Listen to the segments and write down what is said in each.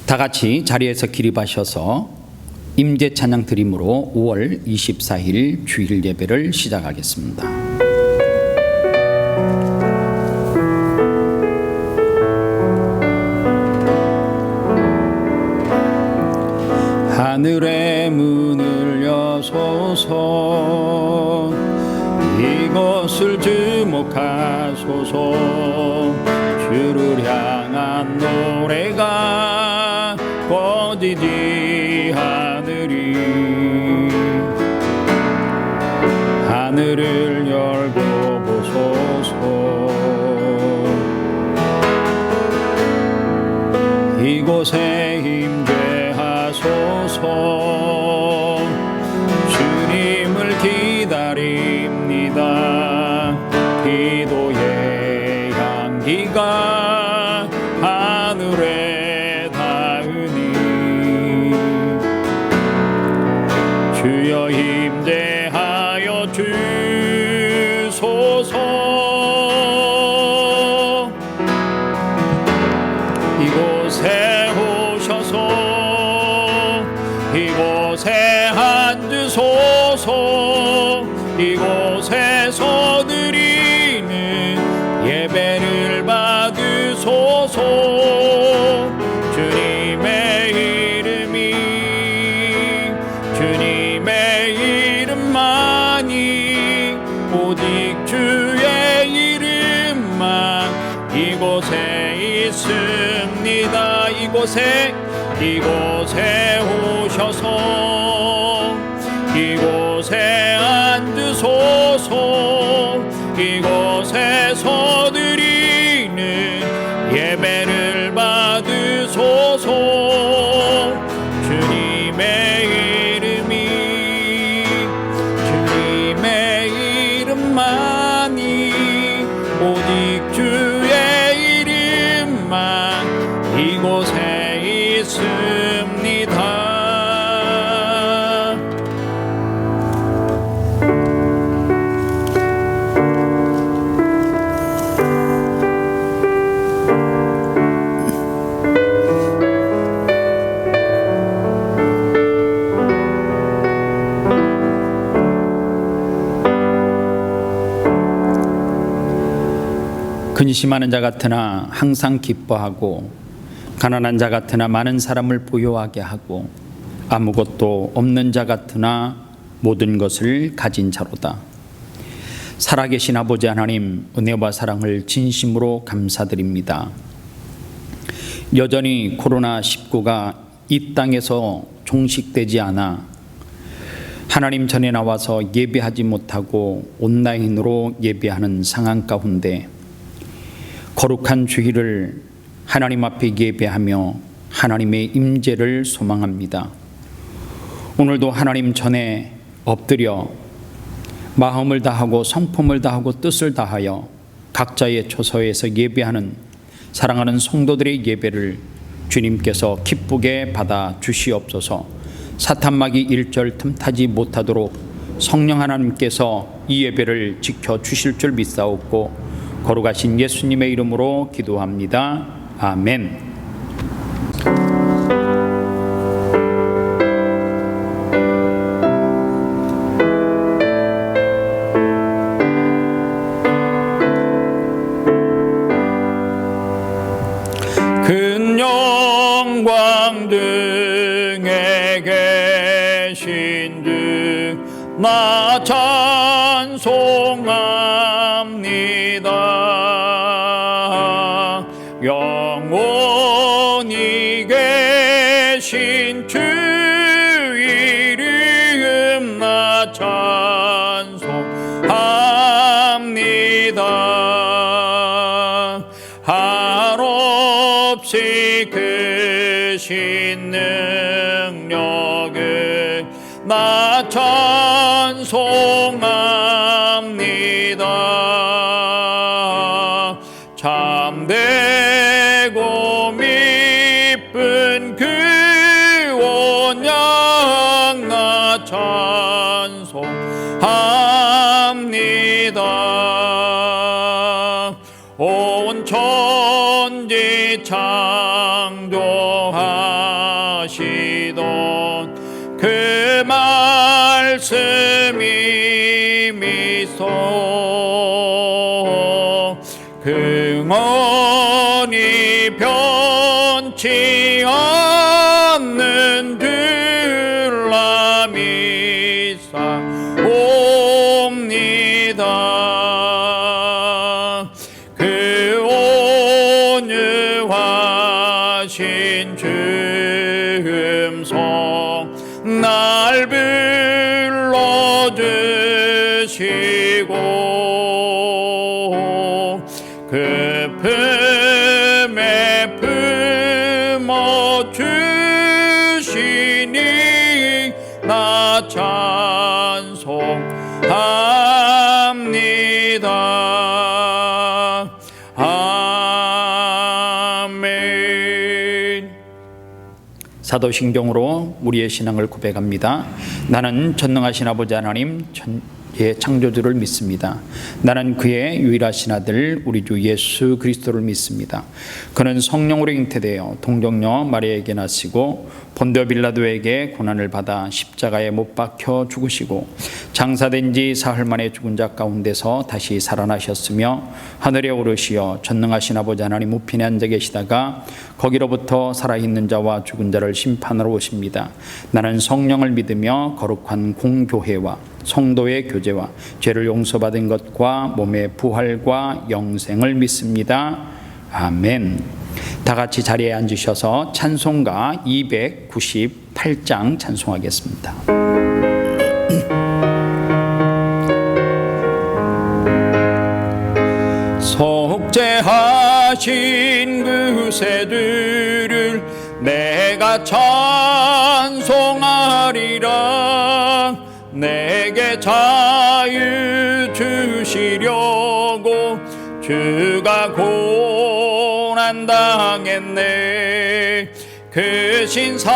다 같이 자리에서 기립하셔서 임재 찬양 드림으로 5월 24일 주일 예배를 시작하겠습니다. 하늘의 문을 여소서, 이것을 주목하소서. 주를 향한 노래가 꺼지지 하늘이, 하늘을 열고 보소서. 이곳에 임재하소서. 주님을 기다립니다. 기도의 향기가 하늘에 닿으니, 주여 임재하여 주소서. 이곳에 오셔서 이곳에 앉으소서. 이곳에서 드리는 예배를 받으소서. 주님의 이름이, 주님의 이름만이, 오직 주의 이름만 이곳에 있습니다. 이곳에 오셔서 이곳에 앉으소서. 이곳에서 드리는 예배를 받으소서. 주님의 이름만이, 오직 주의 이름만 이곳에 있습니다. 근심하는 자 같으나 항상 기뻐하고, 가난한 자 같으나 많은 사람을 부유하게 하고, 아무것도 없는 자 같으나 모든 것을 가진 자로다. 살아계신 아버지 하나님, 은혜와 사랑을 진심으로 감사드립니다. 여전히 코로나19가 이 땅에서 종식되지 않아 하나님 전에 나와서 예배하지 못하고 온라인으로 예배하는 상황 가운데 거룩한 주일을 하나님 앞에 예배하며 하나님의 임재를 소망합니다. 오늘도 하나님 전에 엎드려 마음을 다하고 성품을 다하고 뜻을 다하여 각자의 처소에서 예배하는 사랑하는 성도들의 예배를 주님께서 기쁘게 받아 주시옵소서. 사탄마귀 일절 틈타지 못하도록 성령 하나님께서 이 예배를 지켜 주실 줄 믿사옵고, 거룩하신 예수님의 이름으로 기도합니다. 아멘. 큰 영광 등에 계신 주 나 찬송합니다. 영원히 계신 주 이름 나 찬송합니다. 한없이 크신 능력을 나 찬송합니다. 참되고 미쁜 그 온양 나 찬송합니다. 온 천지 창조한 하시던 그 말씀이 미소 긍언이 변치 않는 들라미 싸옵니다. 그 온유하신 주음성 날 불러주시고 그 품에 품어주시니 나 찬송합니다. 아멘. 사도신경으로 우리의 신앙을 고백합니다. 나는 전능하신 아버지 하나님 의 창조주를 믿습니다. 나는 그의 유일하신 아들 우리 주 예수 그리스도를 믿습니다. 그는 성령으로 잉태되어 동정녀 마리아에게 나시고 본디오 빌라도에게 고난을 받아 십자가에 못 박혀 죽으시고 장사된 지 사흘 만에 죽은 자 가운데서 다시 살아나셨으며 하늘에 오르시어 전능하신 아버지 하나님 우편에 앉아 계시다가 거기로부터 살아있는 자와 죽은 자를 심판하러 오십니다. 나는 성령을 믿으며 거룩한 공교회와 성도의 교제와 죄를 용서받은 것과 몸의 부활과 영생을 믿습니다. 아멘. 다 같이 자리에 앉으셔서 찬송가 298장 찬송하겠습니다. 속죄하신 그 새들을 내가 찬송하리라. 내게 자유 주시려고 주가 고난당했네. 그 신사랑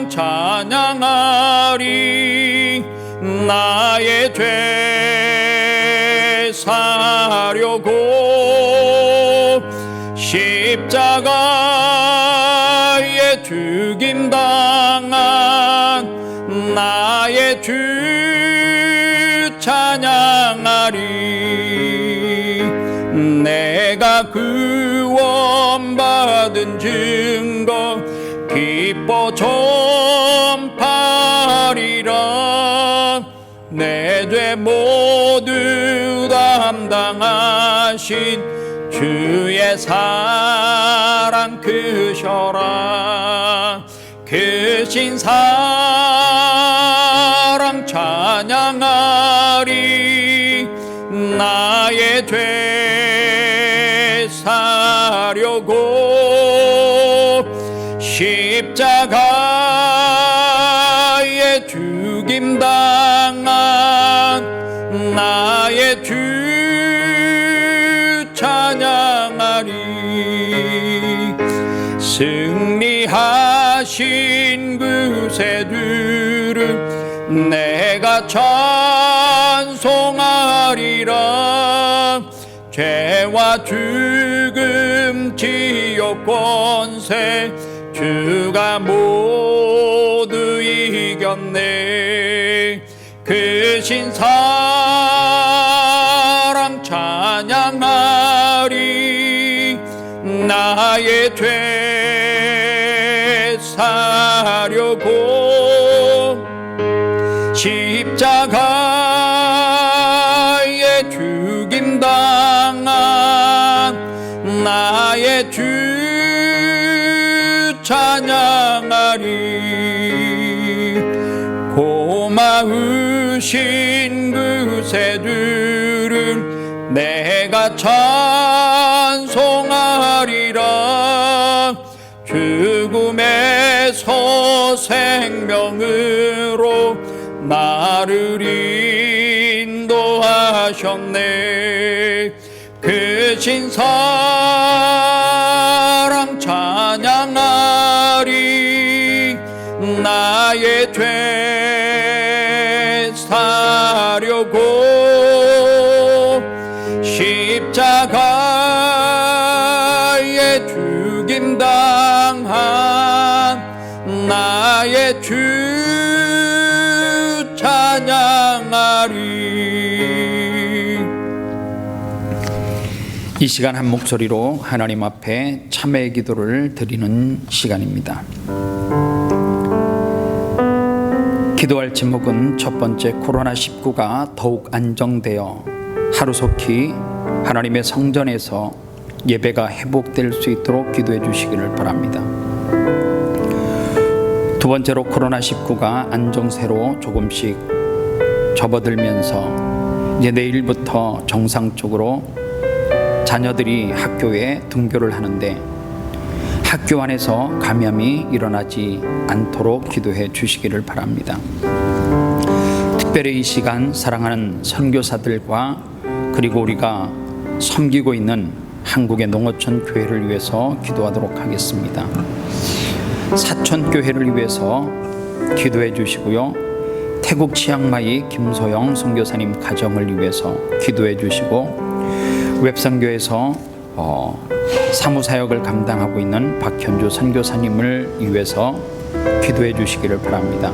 찬양하리. 나의 죄 사려고 십자가에 죽임당한 나의 주 찬양하리. 내가 구원받은 증거 기뻐 전파리라. 내 죄 모두 담당하신 주의 사랑 크셔라. 그 신사랑 찬양하리. 나의 죄 사려고 십자가에 죽임당한 나의 주 찬양하리. 승리하신 그 새들을 내가 찬송하리라. 죄와 죽음 지옥 권세 주가 모두 이겼네. 그 신사랑 찬양하리. 나의 죄 사려고 십자가에 죽임당한 나의 주 찬양하리. 고마우신 그 새들을 내가 찬송하리라. 죽음에서 생명으로 나를 인도하셨네. 그 신사랑 찬양하리. 나의 죄 사려고 십자가에 죽임당한 나의 주 찬양하리. 이 시간 한 목소리로 하나님 앞에 참회의 기도를 드리는 시간입니다. 기도할 제목은 첫 번째, 코로나19가 더욱 안정되어 하루속히 하나님의 성전에서 예배가 회복될 수 있도록 기도해 주시기를 바랍니다. 두 번째로, 코로나19가 안정세로 조금씩 접어들면서 이제 내일부터 정상적으로 자녀들이 학교에 등교를 하는데 학교 안에서 감염이 일어나지 않도록 기도해 주시기를 바랍니다. 특별히 이 시간 사랑하는 선교사들과 그리고 우리가 섬기고 있는 한국의 농어촌 교회를 위해서 기도하도록 하겠습니다. 사촌교회를 위해서 기도해 주시고요, 태국 치앙마이 김소영 선교사님 가정을 위해서 기도해 주시고, 웹선교에서 사무사역을 감당하고 있는 박현주 선교사님을 위해서 기도해 주시기를 바랍니다.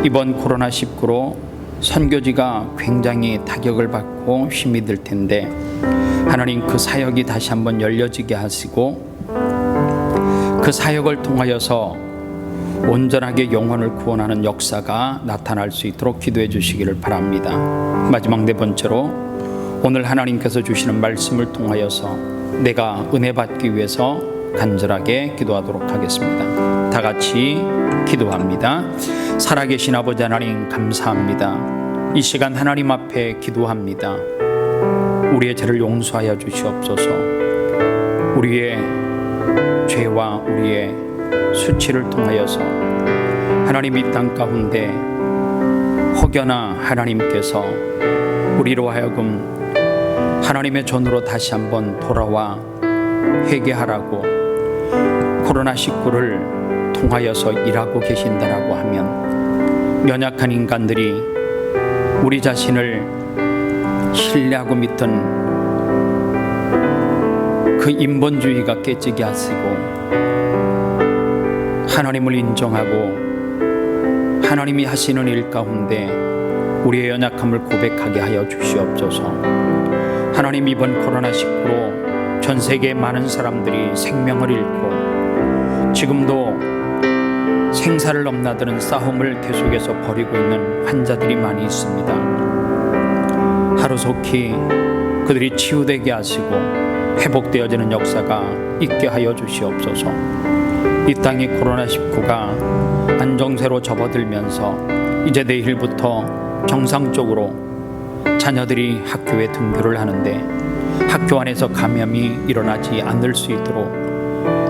이번 코로나19로 선교지가 굉장히 타격을 받고 힘이 들 텐데 하나님 그 사역이 다시 한번 열려지게 하시고 그 사역을 통하여서 온전하게 영혼을 구원하는 역사가 나타날 수 있도록 기도해 주시기를 바랍니다. 마지막 네 번째로, 오늘 하나님께서 주시는 말씀을 통하여서 내가 은혜 받기 위해서 간절하게 기도하도록 하겠습니다. 다 같이 기도합니다. 살아계신 아버지 하나님, 감사합니다. 이 시간 하나님 앞에 기도합니다. 우리의 죄를 용서하여 주시옵소서. 우리의 죄와 우리의 수치를 통하여서 하나님 이 땅 가운데 혹여나 하나님께서 우리로 하여금 하나님의 전으로 다시 한번 돌아와 회개하라고 코로나19를 통하여서 일하고 계신다라고 하면 연약한 인간들이 우리 자신을 신뢰하고 믿던 그 인본주의가 깨지게 하시고 하나님을 인정하고 하나님이 하시는 일 가운데 우리의 연약함을 고백하게 하여 주시옵소서. 하나님, 이번 코로나19로 전 세계 많은 사람들이 생명을 잃고 지금도 생사를 넘나드는 싸움을 계속해서 벌이고 있는 환자들이 많이 있습니다. 하루속히 그들이 치유되게 하시고 회복되어지는 역사가 있게 하여 주시옵소서. 이 땅의 코로나19가 안정세로 접어들면서 이제 내일부터 정상적으로 자녀들이 학교에 등교를 하는데 학교 안에서 감염이 일어나지 않을 수 있도록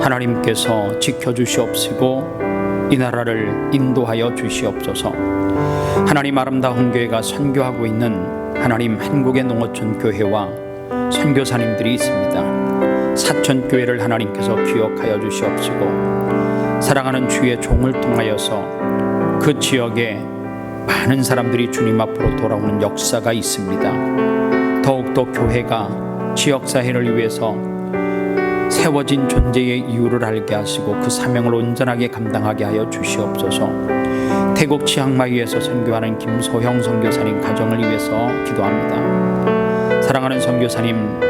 하나님께서 지켜주시옵시고 이 나라를 인도하여 주시옵소서. 하나님, 아름다운 교회가 선교하고 있는 하나님 한국의 농어촌 교회와 선교사님들이 있습니다. 사촌교회를 하나님께서 기억하여 주시옵시고 사랑하는 주의 종을 통하여서 그 지역에 많은 사람들이 주님 앞으로 돌아오는 역사가 있습니다. 더욱더 교회가 지역사회를 위해서 세워진 존재의 이유를 알게 하시고 그 사명을 온전하게 감당하게 하여 주시옵소서. 태국 치앙마이에서 선교하는 김소형 선교사님 가정을 위해서 기도합니다. 사랑하는 선교사님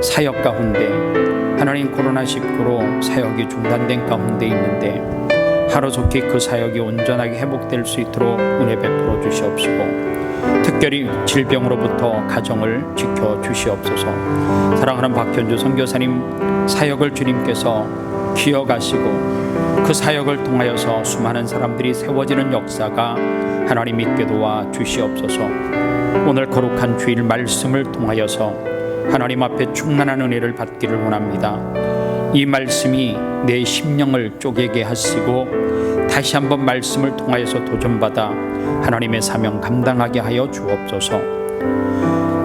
사역 가운데 하나님 코로나19로 사역이 중단된 가운데 있는데 하루속히 그 사역이 온전하게 회복될 수 있도록 은혜 베풀어 주시옵시고 특별히 질병으로부터 가정을 지켜 주시옵소서. 사랑하는 박현주 선교사님 사역을 주님께서 기억하시고 그 사역을 통하여서 수많은 사람들이 세워지는 역사가 하나님 있게 도와 주시옵소서. 오늘 거룩한 주일 말씀을 통하여서 하나님 앞에 충만한 은혜를 받기를 원합니다. 이 말씀이 내 심령을 쪼개게 하시고 다시 한번 말씀을 통하여서 도전받아 하나님의 사명 감당하게 하여 주옵소서.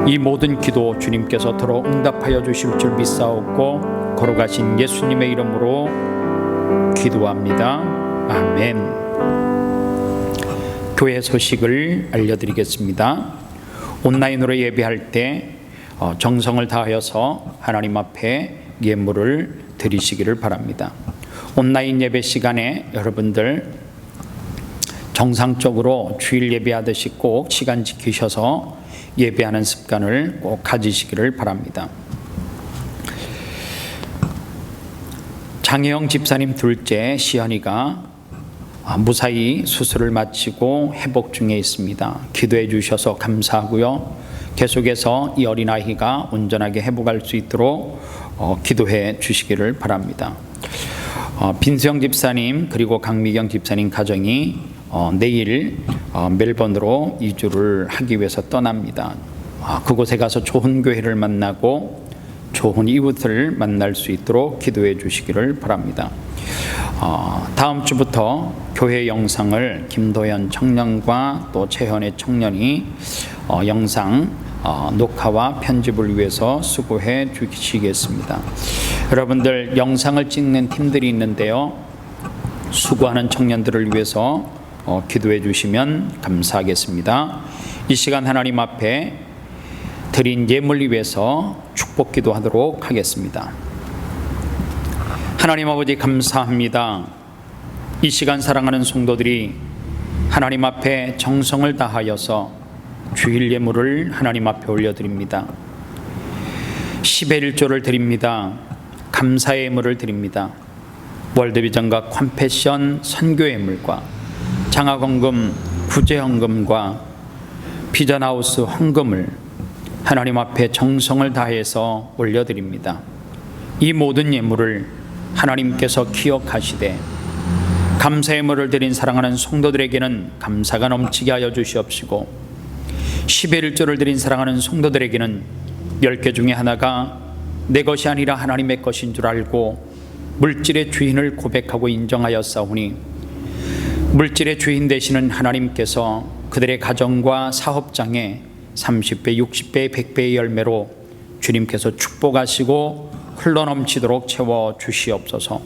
이 모든 기도 주님께서 들어 응답하여 주실 줄 믿사옵고 거룩하신 예수님의 이름으로 기도합니다. 아멘. 교회 소식을 알려드리겠습니다. 온라인으로 예배할 때 정성을 다하여서 하나님 앞에 예물을 드리시기를 바랍니다. 온라인 예배 시간에 여러분들 정상적으로 주일 예배하듯이 꼭 시간 지키셔서 예배하는 습관을 꼭 가지시기를 바랍니다. 장혜영 집사님 둘째 시연이가 무사히 수술을 마치고 회복 중에 있습니다. 기도해 주셔서 감사하고요. 계속해서 이 어린아이가 온전하게 회복할 수 있도록 기도해 주시기를 바랍니다. 빈수영 집사님 그리고 강미경 집사님 가정이 내일 멜번으로 이주를 하기 위해서 떠납니다. 그곳에 가서 좋은 교회를 만나고 좋은 이웃을 만날 수 있도록 기도해 주시기를 바랍니다. 다음 주부터 교회 영상을 김도현 청년과 또 최현의 청년이 영상 녹화와 편집을 위해서 수고해 주시겠습니다. 여러분들 영상을 찍는 팀들이 있는데요. 수고하는 청년들을 위해서 기도해 주시면 감사하겠습니다. 이 시간 하나님 앞에 드린 예물을 위해서 축복 기도하도록 하겠습니다. 하나님 아버지 감사합니다. 이 시간 사랑하는 성도들이 하나님 앞에 정성을 다하여서 주일 예물을 하나님 앞에 올려드립니다. 10의 1조를 드립니다. 감사의 예물을 드립니다. 월드비전과 컴패션 선교 예물과 장학헌금, 구제헌금과 비전하우스 헌금을 하나님 앞에 정성을 다해서 올려드립니다. 이 모든 예물을 하나님께서 기억하시되 감사의 예물을 드린 사랑하는 성도들에게는 감사가 넘치게 하여 주시옵시고 10의 1조를 드린 사랑하는 성도들에게는 10개 중에 하나가 내 것이 아니라 하나님의 것인 줄 알고 물질의 주인을 고백하고 인정하였사오니 물질의 주인 되시는 하나님께서 그들의 가정과 사업장에 30배, 60배, 100배의 열매로 주님께서 축복하시고 흘러넘치도록 채워주시옵소서.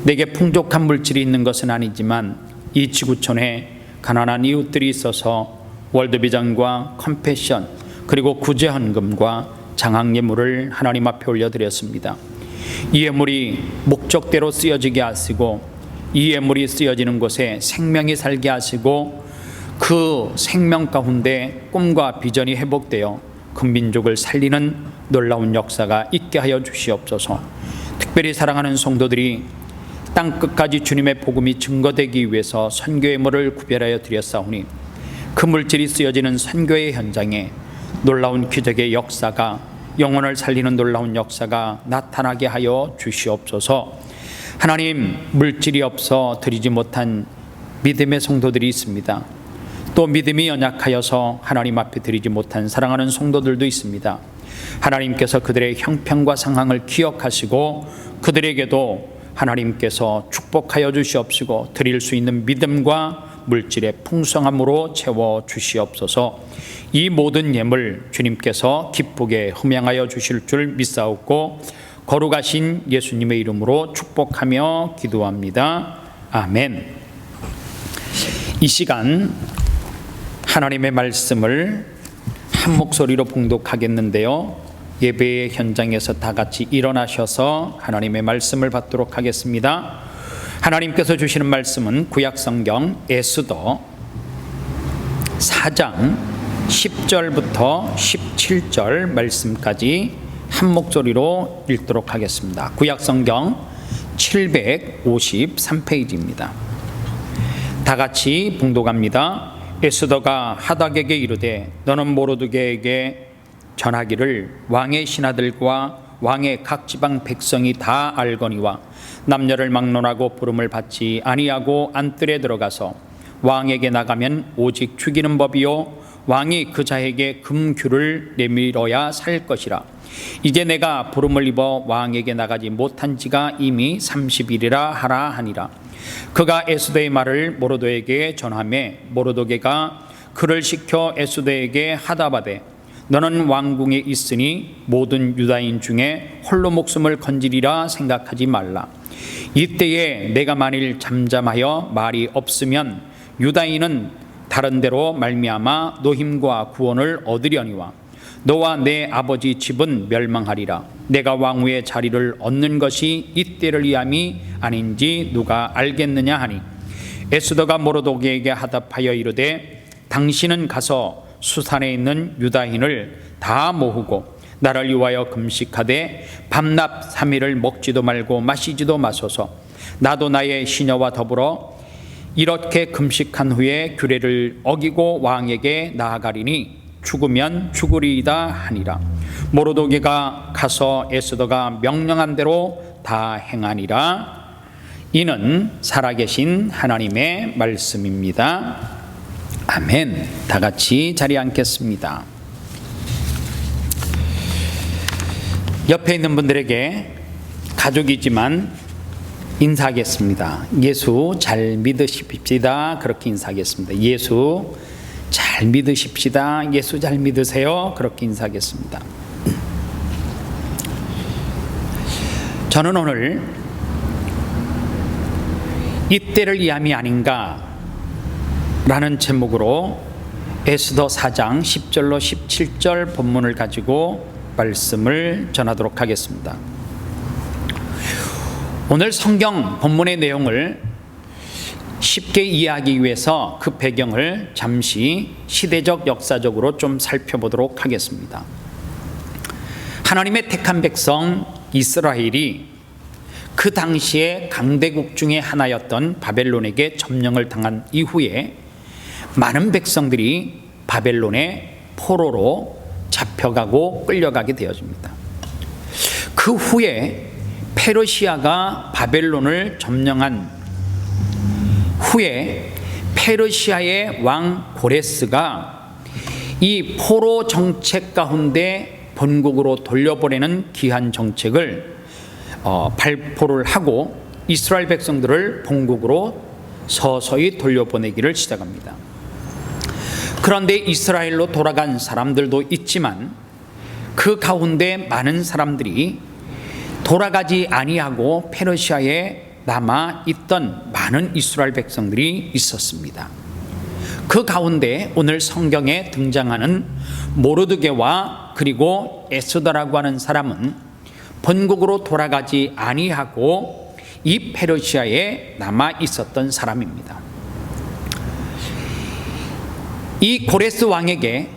내게 풍족한 물질이 있는 것은 아니지만 이 지구촌에 가난한 이웃들이 있어서 월드비전과 컴패션 그리고 구제헌금과 장학예물을 하나님 앞에 올려드렸습니다. 이 예물이 목적대로 쓰여지게 하시고 이 예물이 쓰여지는 곳에 생명이 살게 하시고 그 생명 가운데 꿈과 비전이 회복되어 그 민족을 살리는 놀라운 역사가 있게 하여 주시옵소서. 특별히 사랑하는 성도들이 땅끝까지 주님의 복음이 증거되기 위해서 선교의 예물을 구별하여 드렸사오니 그 물질이 쓰여지는 선교의 현장에 놀라운 기적의 역사가 영혼을 살리는 놀라운 역사가 나타나게 하여 주시옵소서. 하나님, 물질이 없어 드리지 못한 믿음의 성도들이 있습니다. 또 믿음이 연약하여서 하나님 앞에 드리지 못한 사랑하는 성도들도 있습니다. 하나님께서 그들의 형편과 상황을 기억하시고 그들에게도 하나님께서 축복하여 주시옵시고 드릴 수 있는 믿음과 물질의 풍성함으로 채워 주시옵소서. 이 모든 예물 주님께서 기쁘게 흠양하여 주실 줄 믿사옵고 거룩하신 예수님의 이름으로 축복하며 기도합니다. 아멘. 이 시간 하나님의 말씀을 한 목소리로 봉독하겠는데요. 예배의 현장에서 다 같이 일어나셔서 하나님의 말씀을 받도록 하겠습니다. 하나님께서 주시는 말씀은 구약성경 에스더 4장 10절부터 17절 말씀까지 한 목소리로 읽도록 하겠습니다. 구약성경 753페이지입니다. 다 같이 봉독합니다. 에스더가 하닥에게 이르되 너는 모르드게에게 전하기를 왕의 신하들과 왕의 각 지방 백성이 다 알거니와 남녀를 막론하고 부름을 받지 아니하고 안뜰에 들어가서 왕에게 나가면 오직 죽이는 법이요 왕이 그 자에게 금규를 내밀어야 살 것이라. 이제 내가 부름을 입어 왕에게 나가지 못한 지가 이미 30일이라 하라 하니라. 그가 에스더의 말을 모르드에게 전하매 모르드게가 그를 시켜 에스더에게 하다바되 너는 왕궁에 있으니 모든 유다인 중에 홀로 목숨을 건지리라 생각하지 말라. 이때에 내가 만일 잠잠하여 말이 없으면 유다인은 다른 데로 말미암아 노힘과 구원을 얻으려니와 너와 내 아버지 집은 멸망하리라. 내가 왕후의 자리를 얻는 것이 이때를 위함이 아닌지 누가 알겠느냐 하니 에스더가 모르도게에게 하답하여 이르되 당신은 가서 수산에 있는 유다인을 다 모으고 나를 위하여 금식하되 밤낮 3일을 먹지도 말고 마시지도 마소서. 나도 나의 시녀와 더불어 이렇게 금식한 후에 규례를 어기고 왕에게 나아가리니 죽으면 죽으리이다 하니라. 모르도게가 가서 에스더가 명령한 대로 다 행하니라. 이는 살아계신 하나님의 말씀입니다. 아멘. 다 같이 자리에 앉겠습니다. 옆에 있는 분들에게 가족이지만 인사하겠습니다. 예수 잘 믿으십시다. 그렇게 인사하겠습니다. 예수 잘 믿으십시다. 예수 잘 믿으세요. 그렇게 인사하겠습니다. 저는 오늘 이때를 위함이 아닌가 라는 제목으로 에스더 4장 10절로 17절 본문을 가지고 말씀을 전하도록 하겠습니다. 오늘 성경 본문의 내용을 쉽게 이해하기 위해서 그 배경을 잠시 시대적 역사적으로 좀 살펴보도록 하겠습니다. 하나님의 택한 백성 이스라엘이 그 당시에 강대국 중에 하나였던 바벨론에게 점령을 당한 이후에 많은 백성들이 바벨론의 포로로 잡혀가고 끌려가게 되어집니다. 그 후에 페르시아가 바벨론을 점령한 후에 페르시아의 왕 고레스가 이 포로 정책 가운데 본국으로 돌려보내는 귀한 정책을 발표를 하고 이스라엘 백성들을 본국으로 서서히 돌려보내기를 시작합니다. 그런데 이스라엘로 돌아간 사람들도 있지만 그 가운데 많은 사람들이 돌아가지 아니하고 페르시아에 남아 있던 많은 이스라엘 백성들이 있었습니다. 그 가운데 오늘 성경에 등장하는 모르드게와 그리고 에스더라고 하는 사람은 본국으로 돌아가지 아니하고 이 페르시아에 남아 있었던 사람입니다. 이 고레스 왕에게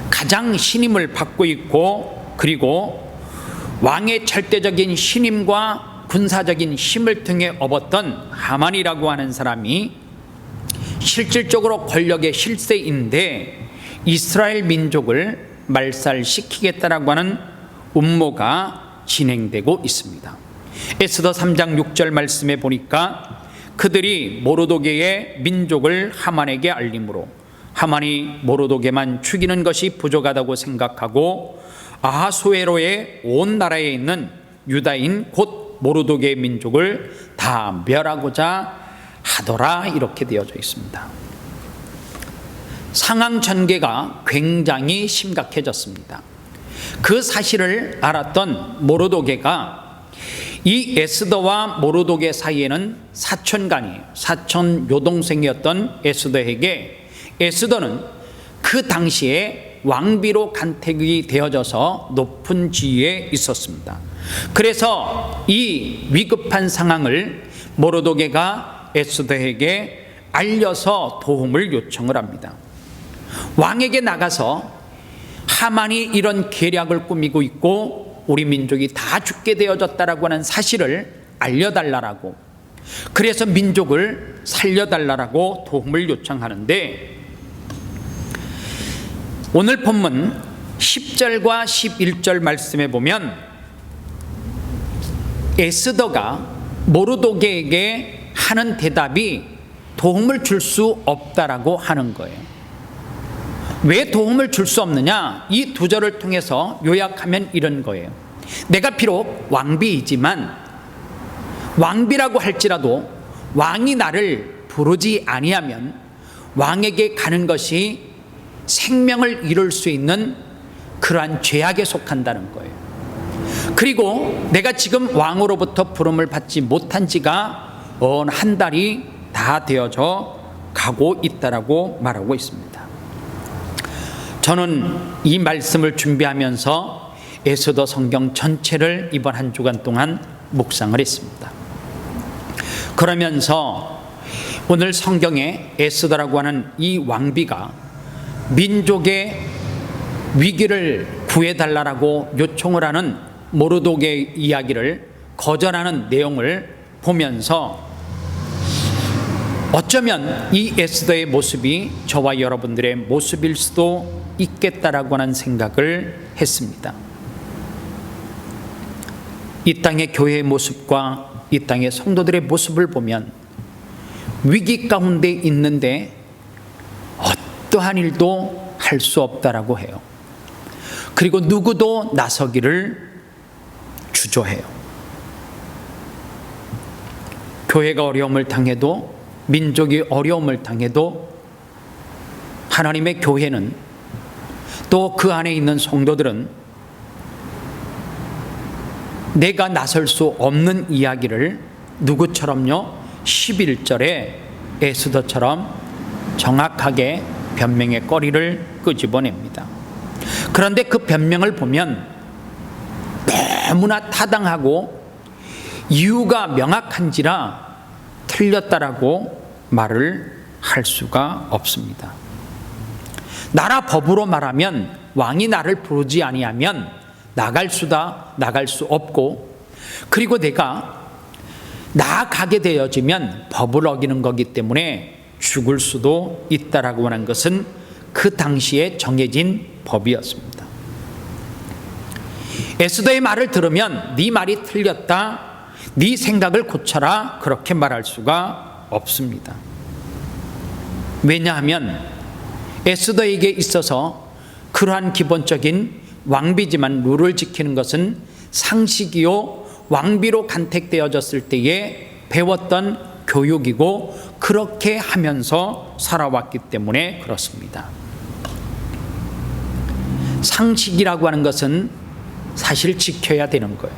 가장 신임을 받고 있고 그리고 왕의 절대적인 신임과 군사적인 힘을 등에 업었던 하만이라고 하는 사람이 실질적으로 권력의 실세인데 이스라엘 민족을 말살시키겠다라고 하는 음모가 진행되고 있습니다. 에스더 3장 6절 말씀에 보니까 그들이 모르도게의 민족을 하만에게 알림으로 하만이 모르도게만 죽이는 것이 부족하다고 생각하고 아하수에로의 온 나라에 있는 유다인 곧 모르도게의 민족을 다 멸하고자 하더라. 이렇게 되어져 있습니다. 상황 전개가 굉장히 심각해졌습니다. 그 사실을 알았던 모르도게가 이 에스더와 모르도게 사이에는 사촌간이에요. 사촌 여동생이었던 에스더에게 에스더는 그 당시에 왕비로 간택이 되어져서 높은 지위에 있었습니다. 그래서 이 위급한 상황을 모르도게가 에스더에게 알려서 도움을 요청을 합니다. 왕에게 나가서 하만이 이런 계략을 꾸미고 있고 우리 민족이 다 죽게 되어졌다라고 하는 사실을 알려달라고, 그래서 민족을 살려달라고 도움을 요청하는데, 오늘 본문 10절과 11절 말씀에 보면 에스더가 모르도게에게 하는 대답이 도움을 줄 수 없다라고 하는 거예요. 왜 도움을 줄 수 없느냐? 이 두 절을 통해서 요약하면 이런 거예요. 내가 비록 왕비이지만 왕비라고 할지라도 왕이 나를 부르지 아니하면 왕에게 가는 것이 생명을 잃을 수 있는 그러한 죄악에 속한다는 거예요. 그리고 내가 지금 왕으로부터 부름을 받지 못한 지가 한 달이 다 되어져 가고 있다라고 말하고 있습니다. 저는 이 말씀을 준비하면서 에스더 성경 전체를 이번 한 주간 동안 묵상을 했습니다. 그러면서 오늘 성경에 에스더라고 하는 이 왕비가 민족의 위기를 구해달라고 요청을 하는 모르독의 이야기를 거절하는 내용을 보면서 어쩌면 이 에스더의 모습이 저와 여러분들의 모습일 수도 있겠다라고 하는 생각을 했습니다. 이 땅의 교회의 모습과 이 땅의 성도들의 모습을 보면 위기 가운데 있는데 어떠한 일도 할 수 없다라고 해요. 그리고 누구도 나서기를 주저해요. 교회가 어려움을 당해도, 민족이 어려움을 당해도 하나님의 교회는, 또 그 안에 있는 성도들은 내가 나설 수 없는 이야기를 누구처럼요? 11절에 에스더처럼 정확하게 변명의 거리를 끄집어냅니다. 그런데 그 변명을 보면 너무나 타당하고 이유가 명확한지라 틀렸다라고 말을 할 수가 없습니다. 나라 법으로 말하면 왕이 나를 부르지 아니하면 나갈 수 없고, 그리고 내가 나아가게 되어지면 법을 어기는 거기 때문에 죽을 수도 있다라고 하는 것은 그 당시에 정해진 법이었습니다. 에스더의 말을 들으면 네 말이 틀렸다, 네 생각을 고쳐라, 그렇게 말할 수가 없습니다. 왜냐하면 에스더에게 있어서 그러한 기본적인 왕비지만 룰을 지키는 것은 상식이요 왕비로 간택되어졌을 때에 배웠던 교육이고 그렇게 하면서 살아왔기 때문에 그렇습니다. 상식이라고 하는 것은 사실 지켜야 되는 거예요.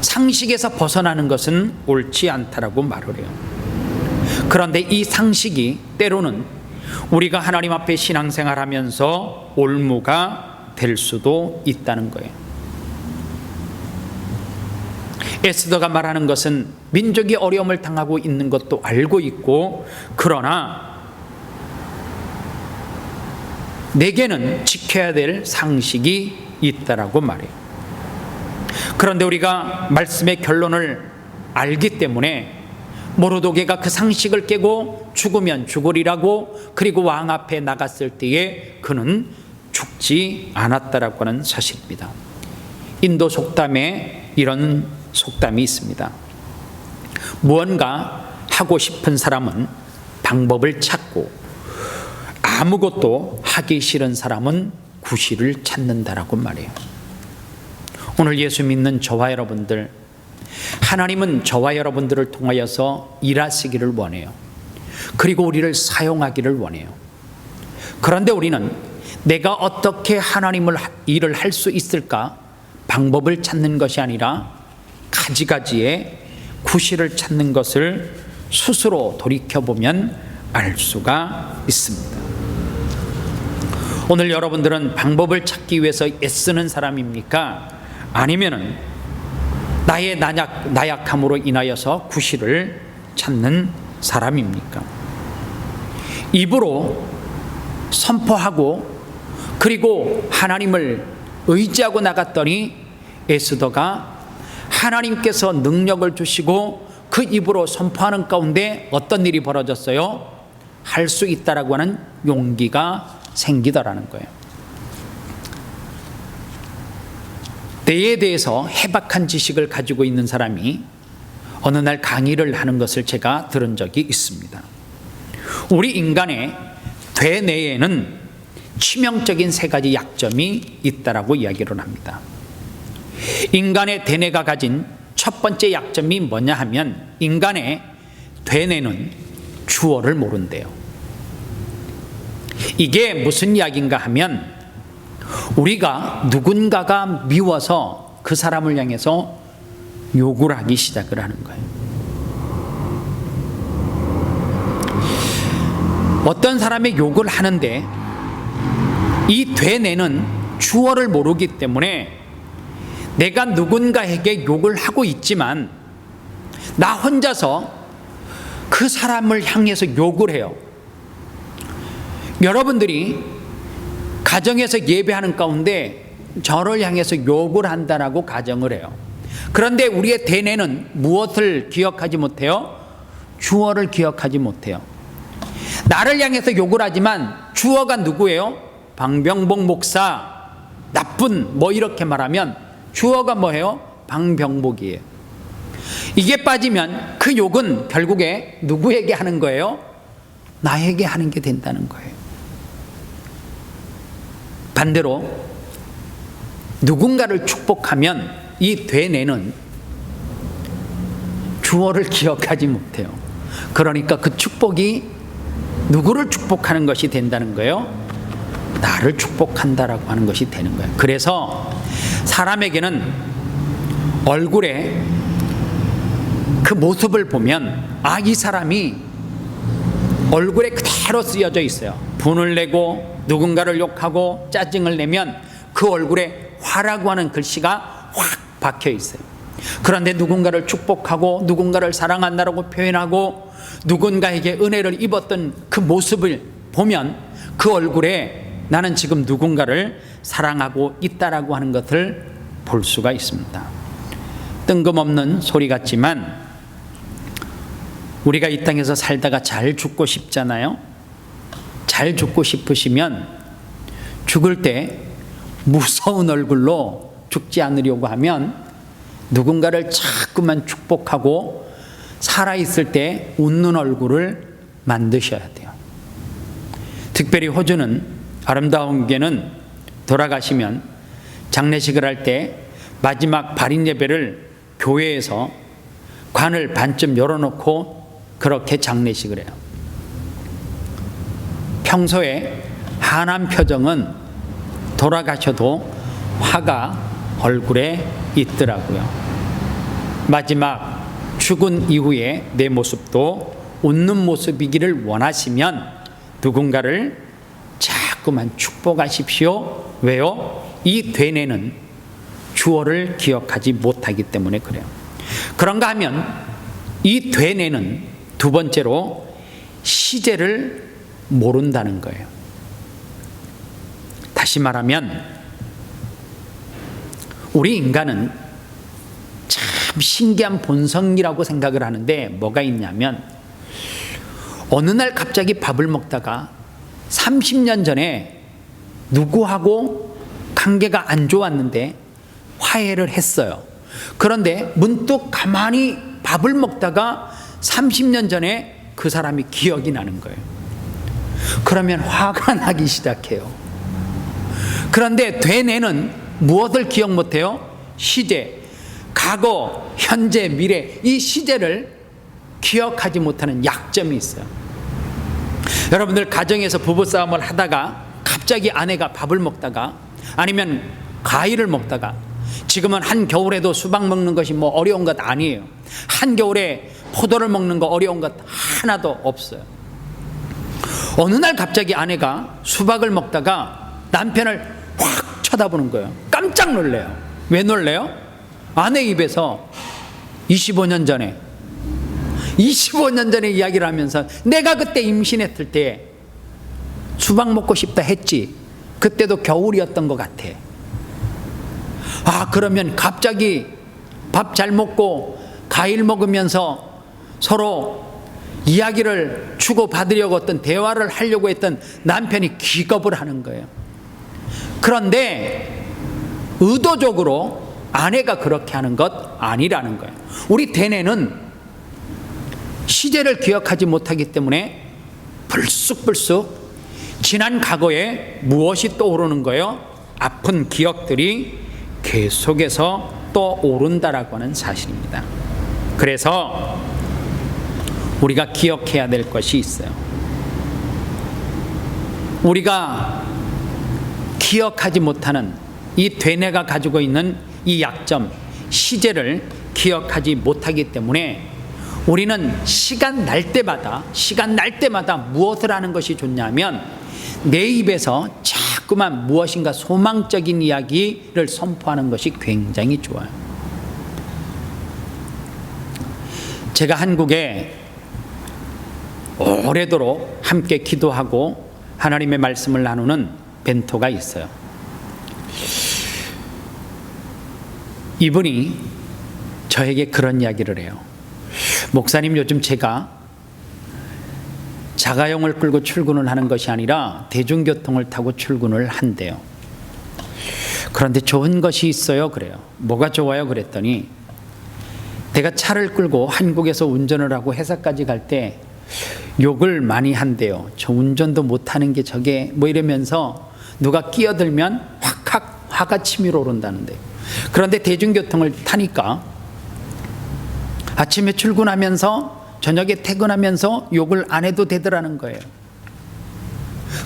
상식에서 벗어나는 것은 옳지 않다라고 말을 해요. 그런데 이 상식이 때로는 우리가 하나님 앞에 신앙생활하면서 올무가 될 수도 있다는 거예요. 에스더가 말하는 것은 민족이 어려움을 당하고 있는 것도 알고 있고, 그러나 내게는 지켜야 될 상식이 있다라고 말해요. 그런데 우리가 말씀의 결론을 알기 때문에 모르도게가 그 상식을 깨고 죽으면 죽으리라고, 그리고 왕 앞에 나갔을 때에 그는 죽지 않았다라고 하는 사실입니다. 인도 속담에 이런 속담이 있습니다. 무언가 하고 싶은 사람은 방법을 찾고, 아무것도 하기 싫은 사람은 구실을 찾는다라고 말해요. 오늘 예수 믿는 저와 여러분들, 하나님은 저와 여러분들을 통하여서 일하시기를 원해요. 그리고 우리를 사용하기를 원해요. 그런데 우리는 내가 어떻게 하나님을 일을 할 수 있을까 방법을 찾는 것이 아니라 가지가지의 구실을 찾는 것을 스스로 돌이켜보면 알 수가 있습니다. 오늘 여러분들은 방법을 찾기 위해서 애쓰는 사람입니까? 아니면은 나의 나약함으로 인하여서 구실을 찾는 사람입니까? 입으로 선포하고 그리고 하나님을 의지하고 나갔더니 에스더가 하나님께서 능력을 주시고 그 입으로 선포하는 가운데 어떤 일이 벌어졌어요? 할 수 있다라고 하는 용기가 생기더라는 거예요. 때에 대해서 해박한 지식을 가지고 있는 사람이 어느 날 강의를 하는 것을 제가 들은 적이 있습니다. 우리 인간의 되뇌에는 치명적인 세 가지 약점이 있다라고 이야기를 합니다. 인간의 되뇌가 가진 첫 번째 약점이 뭐냐 하면, 인간의 되뇌는 주어를 모른대요. 이게 무슨 이야기인가 하면, 우리가 누군가가 미워서 그 사람을 향해서 욕을 하기 시작을 하는 거예요. 어떤 사람의 욕을 하는데 이 되뇌는 주어를 모르기 때문에 내가 누군가에게 욕을 하고 있지만 나 혼자서 그 사람을 향해서 욕을 해요. 여러분들이 가정에서 예배하는 가운데 저를 향해서 욕을 한다라고 가정을 해요. 그런데 우리의 대뇌는 무엇을 기억하지 못해요? 주어를 기억하지 못해요. 나를 향해서 욕을 하지만 주어가 누구예요? 방병복 목사, 나쁜 뭐 이렇게 말하면 주어가 뭐예요? 방병복이에요. 이게 빠지면 그 욕은 결국에 누구에게 하는 거예요? 나에게 하는 게 된다는 거예요. 반대로 누군가를 축복하면 이 되뇌는 주어를 기억하지 못해요. 그러니까 그 축복이 누구를 축복하는 것이 된다는 거예요? 나를 축복한다라고 하는 것이 되는 거예요. 그래서 사람에게는 얼굴에 그 모습을 보면 이 사람이 얼굴에 그대로 쓰여져 있어요. 분을 내고 누군가를 욕하고 짜증을 내면 그 얼굴에 화라고 하는 글씨가 확 박혀 있어요. 그런데 누군가를 축복하고 누군가를 사랑한다라고 표현하고 누군가에게 은혜를 입었던 그 모습을 보면 그 얼굴에 나는 지금 누군가를 사랑하고 있다라고 하는 것을 볼 수가 있습니다. 뜬금없는 소리 같지만 우리가 이 땅에서 살다가 잘 죽고 싶잖아요. 잘 죽고 싶으시면 죽을 때 무서운 얼굴로 죽지 않으려고 하면 누군가를 자꾸만 축복하고 살아있을 때 웃는 얼굴을 만드셔야 돼요. 특별히 호주는 아름다운 교회는 돌아가시면 장례식을 할 때 마지막 발인 예배를 교회에서 관을 반쯤 열어놓고 그렇게 장례식을 해요. 평소에 환한 표정은 돌아가셔도 화가 얼굴에 있더라고요. 마지막 죽은 이후에 내 모습도 웃는 모습이기를 원하시면 누군가를 자꾸만 축복하십시오. 왜요? 이 되뇌는 주어를 기억하지 못하기 때문에 그래요. 그런가 하면 이 되뇌는 두 번째로 시제를 모른다는 거예요. 다시 말하면 우리 인간은 참 신기한 본성이라고 생각을 하는데 뭐가 있냐면 어느 날 갑자기 밥을 먹다가 30년 전에 누구하고 관계가 안 좋았는데 화해를 했어요. 그런데 문득 가만히 밥을 먹다가 30년 전에 그 사람이 기억이 나는 거예요. 그러면 화가 나기 시작해요. 그런데 되뇌는 무엇을 기억 못해요? 시제, 과거, 현재, 미래, 이 시제를 기억하지 못하는 약점이 있어요. 여러분들 가정에서 부부싸움을 하다가 갑자기 아내가 밥을 먹다가 아니면 과일을 먹다가, 지금은 한겨울에도 수박 먹는 것이 뭐 어려운 것 아니에요. 한겨울에 포도를 먹는 거 어려운 것 하나도 없어요. 어느 날 갑자기 아내가 수박을 먹다가 남편을 확 쳐다보는 거예요. 깜짝 놀래요. 왜 놀래요? 아내 입에서 25년 전에 이야기를 하면서 내가 그때 임신했을 때 수박 먹고 싶다 했지. 그때도 겨울이었던 것 같아. 그러면 갑자기 밥 잘 먹고 과일 먹으면서 서로 이야기를 주고받으려고 어떤 대화를 하려고 했던 남편이 기겁을 하는 거예요. 그런데 의도적으로 아내가 그렇게 하는 것 아니라는 거예요. 우리 대뇌는 시제를 기억하지 못하기 때문에 불쑥불쑥 지난 과거에 무엇이 떠오르는 거예요? 아픈 기억들이 계속해서 떠오른다라고 하는 사실입니다. 그래서 우리가 기억해야 될 것이 있어요. 우리가 기억하지 못하는 이 되뇌가 가지고 있는 이 약점, 시제를 기억하지 못하기 때문에 우리는 시간 날 때마다 무엇을 하는 것이 좋냐면 내 입에서 자꾸만 무엇인가 소망적인 이야기를 선포하는 것이 굉장히 좋아요. 제가 한국에 오래도록 함께 기도하고 하나님의 말씀을 나누는 벤토가 있어요. 이분이 저에게 그런 이야기를 해요. 목사님, 요즘 제가 자가용을 끌고 출근을 하는 것이 아니라 대중교통을 타고 출근을 한대요. 그런데 좋은 것이 있어요. 그래요. 뭐가 좋아요? 그랬더니 내가 차를 끌고 한국에서 운전을 하고 회사까지 갈 때 욕을 많이 한대요. 저 운전도 못하는 게 저게 뭐 이러면서 누가 끼어들면 확 화가 치밀어 오른다는데, 그런데 대중교통을 타니까 아침에 출근하면서 저녁에 퇴근하면서 욕을 안 해도 되더라는 거예요.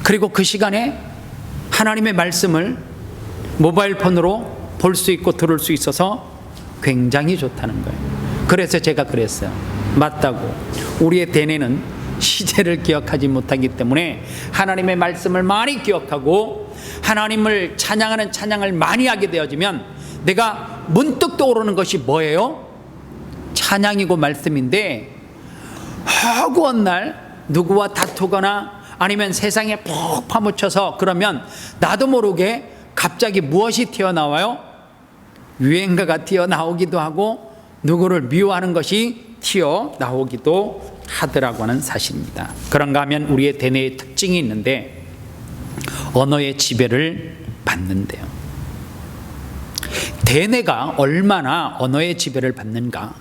그리고 그 시간에 하나님의 말씀을 모바일 폰으로 볼 수 있고 들을 수 있어서 굉장히 좋다는 거예요. 그래서 제가 그랬어요. 맞다고. 우리의 대뇌는 시제를 기억하지 못하기 때문에 하나님의 말씀을 많이 기억하고 하나님을 찬양하는 찬양을 많이 하게 되어지면 내가 문득 떠오르는 것이 뭐예요? 찬양이고 말씀인데, 허구한 날 누구와 다투거나 아니면 세상에 푹 파묻혀서 그러면 나도 모르게 갑자기 무엇이 튀어나와요? 유행가가 튀어나오기도 하고 누구를 미워하는 것이 튀어나오기도 하더라고 하는 사실입니다. 그런가 하면 우리의 대뇌의 특징이 있는데 언어의 지배를 받는데요. 대뇌가 얼마나 언어의 지배를 받는가,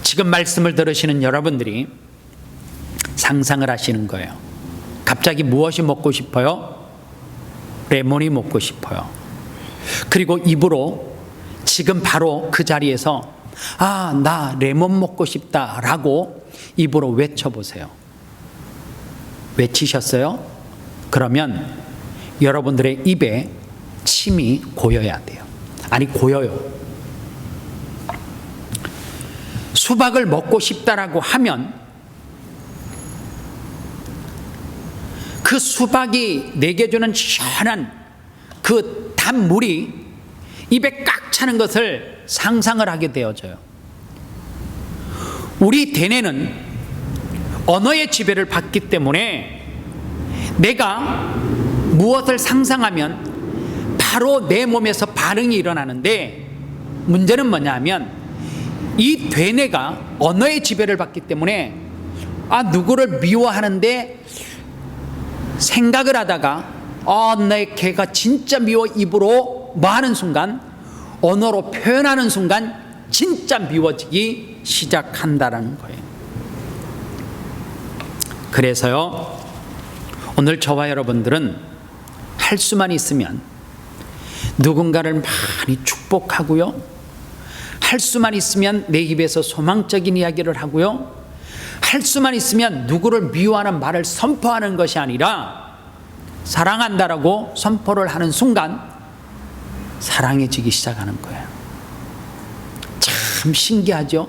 지금 말씀을 들으시는 여러분들이 상상을 하시는 거예요. 갑자기 무엇이 먹고 싶어요? 레몬이 먹고 싶어요. 그리고 입으로 지금 바로 그 자리에서 나 레몬 먹고 싶다 라고 입으로 외쳐보세요. 외치셨어요? 그러면 여러분들의 입에 침이 고여야 돼요. 아니, 고여요. 수박을 먹고 싶다라고 하면 그 수박이 내게 주는 시원한 그 단물이 입에 꽉 차는 것을 상상을 하게 되어져요. 우리 대뇌는 언어의 지배를 받기 때문에 내가 무엇을 상상하면 바로 내 몸에서 반응이 일어나는데, 문제는 뭐냐면 이 대뇌가 언어의 지배를 받기 때문에 누구를 미워하는데 생각을 하다가 내 걔가 진짜 미워 입으로 뭐 하는 순간, 언어로 표현하는 순간 진짜 미워지기 시작한다는 거예요. 그래서요, 오늘 저와 여러분들은 할 수만 있으면 누군가를 많이 축복하고요, 할 수만 있으면 내 입에서 소망적인 이야기를 하고요, 할 수만 있으면 누구를 미워하는 말을 선포하는 것이 아니라 사랑한다라고 선포를 하는 순간 사랑해지기 시작하는 거예요. 참 신기하죠?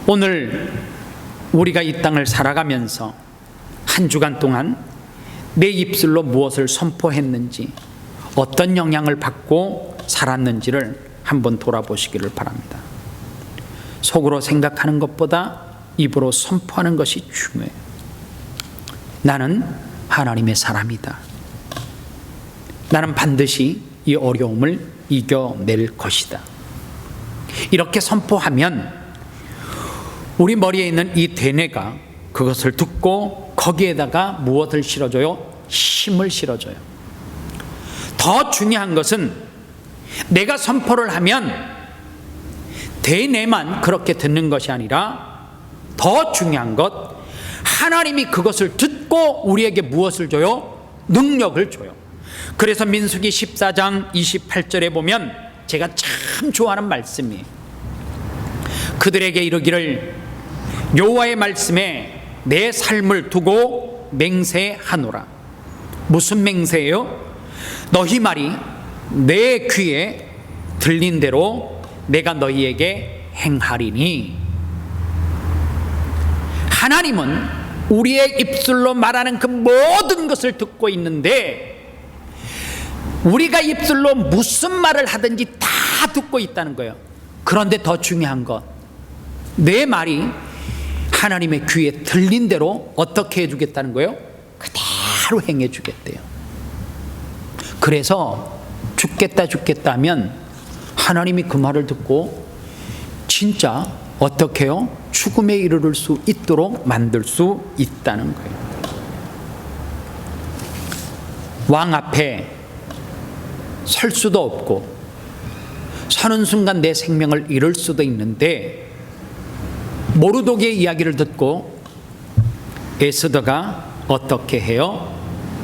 오늘 우리가 이 땅을 살아가면서 한 주간 동안 내 입술로 무엇을 선포했는지, 어떤 영향을 받고 살았는지를 한번 돌아보시기를 바랍니다. 속으로 생각하는 것보다 입으로 선포하는 것이 중요해요. 나는 하나님의 사람이다. 나는 반드시 이 어려움을 이겨낼 것이다. 이렇게 선포하면 우리 머리에 있는 이 대뇌가 그것을 듣고 거기에다가 무엇을 실어줘요? 힘을 실어줘요. 더 중요한 것은 내가 선포를 하면 대뇌만 그렇게 듣는 것이 아니라 더 중요한 것, 하나님이 그것을 듣고 우리에게 무엇을 줘요? 능력을 줘요. 그래서 민수기 14장 28절에 보면 제가 참 좋아하는 말씀이에요. 그들에게 이르기를 여호와의 말씀에 내 삶을 두고 맹세하노라. 무슨 맹세예요? 너희 말이 내 귀에 들린 대로 내가 너희에게 행하리니. 하나님은 우리의 입술로 말하는 그 모든 것을 듣고 있는데, 우리가 입술로 무슨 말을 하든지 다 듣고 있다는 거예요. 그런데 더 중요한 것, 내 말이 하나님의 귀에 들린 대로 어떻게 해주겠다는 거예요? 그대로 행해주겠대요. 그래서 죽겠다 하면 하나님이 그 말을 듣고 진짜 어떻게 해요? 죽음에 이르를 수 있도록 만들 수 있다는 거예요. 왕 앞에 설 수도 없고 서는 순간 내 생명을 잃을 수도 있는데, 모르독의 이야기를 듣고 에스더가 어떻게 해요?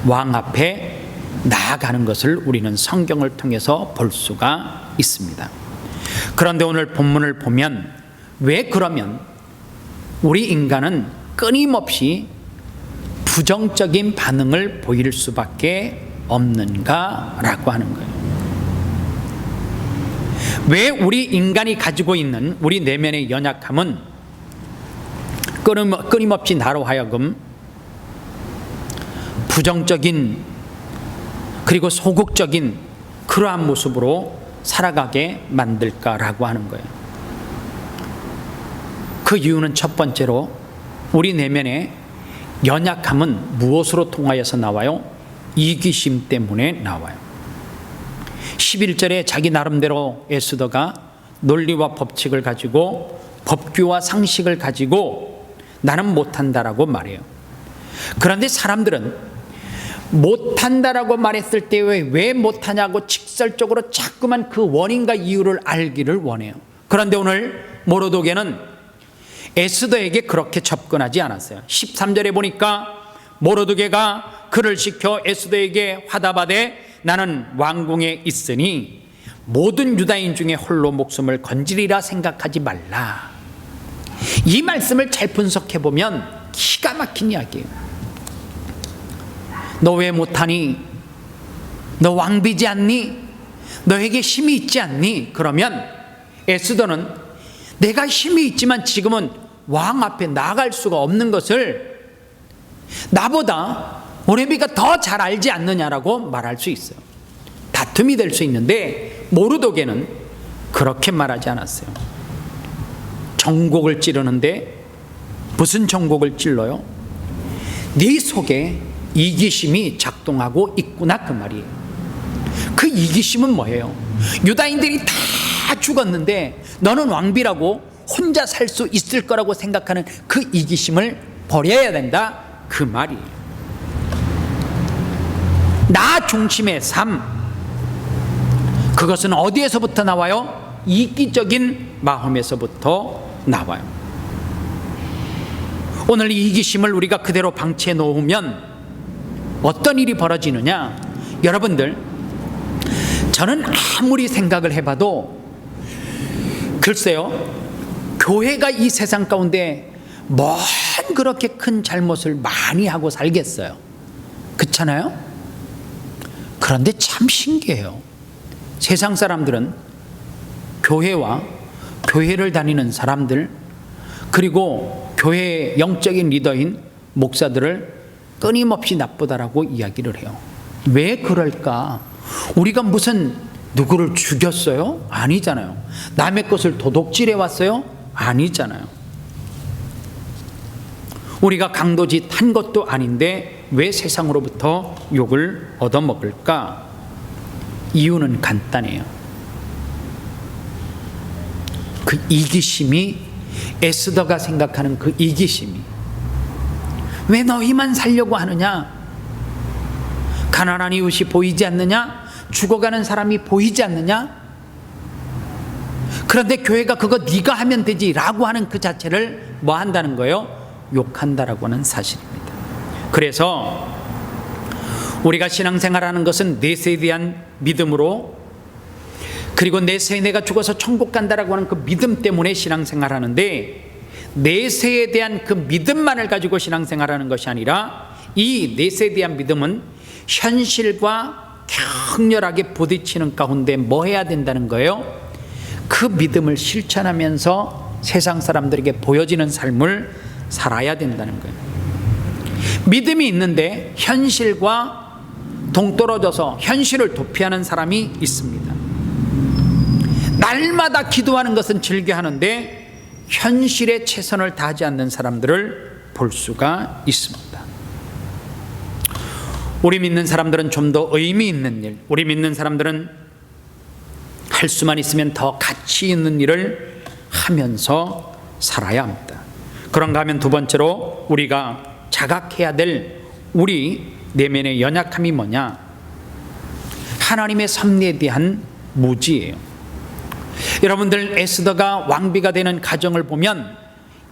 왕 앞에 나아가는 것을 우리는 성경을 통해서 볼 수가 있습니다. 그런데 오늘 본문을 보면 왜 그러면 우리 인간은 끊임없이 부정적인 반응을 보일 수밖에 없는가라고 하는 거예요. 왜 우리 인간이 가지고 있는 우리 내면의 연약함은 끊임없이 나로 하여금 부정적인 그리고 소극적인 그러한 모습으로 살아가게 만들까라고 하는 거예요. 그 이유는 첫 번째로 우리 내면의 연약함은 무엇으로 통하여서 나와요? 이기심 때문에 나와요. 11절에 자기 나름대로 에스더가 논리와 법칙을 가지고 법규와 상식을 가지고 나는 못한다라고 말해요. 그런데 사람들은 못한다라고 말했을 때 왜 못하냐고 직설적으로 자꾸만 그 원인과 이유를 알기를 원해요. 그런데 오늘 모르독에는 에스더에게 그렇게 접근하지 않았어요. 13절에 보니까 모르독에가 그를 시켜 에스더에게 화답하되 나는 왕궁에 있으니 모든 유다인 중에 홀로 목숨을 건지리라 생각하지 말라. 이 말씀을 잘 분석해 보면 기가 막힌 이야기예요. 너 왜 못하니? 너 왕비지 않니? 너에게 힘이 있지 않니? 그러면 에스더는 내가 힘이 있지만 지금은 왕 앞에 나갈 수가 없는 것을 나보다 오레비가 더 잘 알지 않느냐라고 말할 수 있어요. 다툼이 될 수 있는데 모르독에는 그렇게 말하지 않았어요. 정곡을 찌르는데 무슨 정곡을 찔러요? 네 속에 이기심이 작동하고 있구나, 그 말이에요. 그 이기심은 뭐예요? 유다인들이 다 죽었는데 너는 왕비라고 혼자 살 수 있을 거라고 생각하는 그 이기심을 버려야 된다, 그 말이에요. 나 중심의 삶, 그것은 어디에서부터 나와요? 이기적인 마음에서부터 나와요. 오늘 이 이기심을 우리가 그대로 방치해 놓으면 어떤 일이 벌어지느냐? 여러분들, 저는 아무리 생각을 해봐도 글쎄요, 교회가 이 세상 가운데 뭔 그렇게 큰 잘못을 많이 하고 살겠어요? 그렇잖아요? 그런데 참 신기해요. 세상 사람들은 교회와 교회를 다니는 사람들, 그리고 교회의 영적인 리더인 목사들을 끊임없이 나쁘다라고 이야기를 해요. 왜 그럴까? 우리가 무슨 누구를 죽였어요? 아니잖아요. 남의 것을 도둑질해 왔어요? 아니잖아요. 우리가 강도짓 한 것도 아닌데 왜 세상으로부터 욕을 얻어먹을까? 이유는 간단해요. 그 이기심이, 에스더가 생각하는 그 이기심이, 왜 너희만 살려고 하느냐? 가난한 이웃이 보이지 않느냐? 죽어가는 사람이 보이지 않느냐? 그런데 교회가 그거 네가 하면 되지 라고 하는 그 자체를 뭐 한다는 거예요? 욕한다라고 하는 사실입니다. 그래서 우리가 신앙생활하는 것은 내세에 대한 믿음으로, 그리고 내세에 내가 죽어서 천국 간다라고 하는 그 믿음 때문에 신앙생활하는데, 내세에 대한 그 믿음만을 가지고 신앙생활하는 것이 아니라 이 내세에 대한 믿음은 현실과 격렬하게 부딪히는 가운데 뭐 해야 된다는 거예요? 그 믿음을 실천하면서 세상 사람들에게 보여지는 삶을 살아야 된다는 거예요. 믿음이 있는데 현실과 동떨어져서 현실을 도피하는 사람이 있습니다. 날마다 기도하는 것은 즐겨하는데 현실에 최선을 다하지 않는 사람들을 볼 수가 있습니다. 우리 믿는 사람들은 좀 더 의미 있는 일, 우리 믿는 사람들은 할 수만 있으면 더 가치 있는 일을 하면서 살아야 합니다. 그런가 하면 두 번째로 우리가 자각해야 될 우리 내면의 연약함이 뭐냐? 하나님의 섭리에 대한 무지예요. 여러분들, 에스더가 왕비가 되는 가정을 보면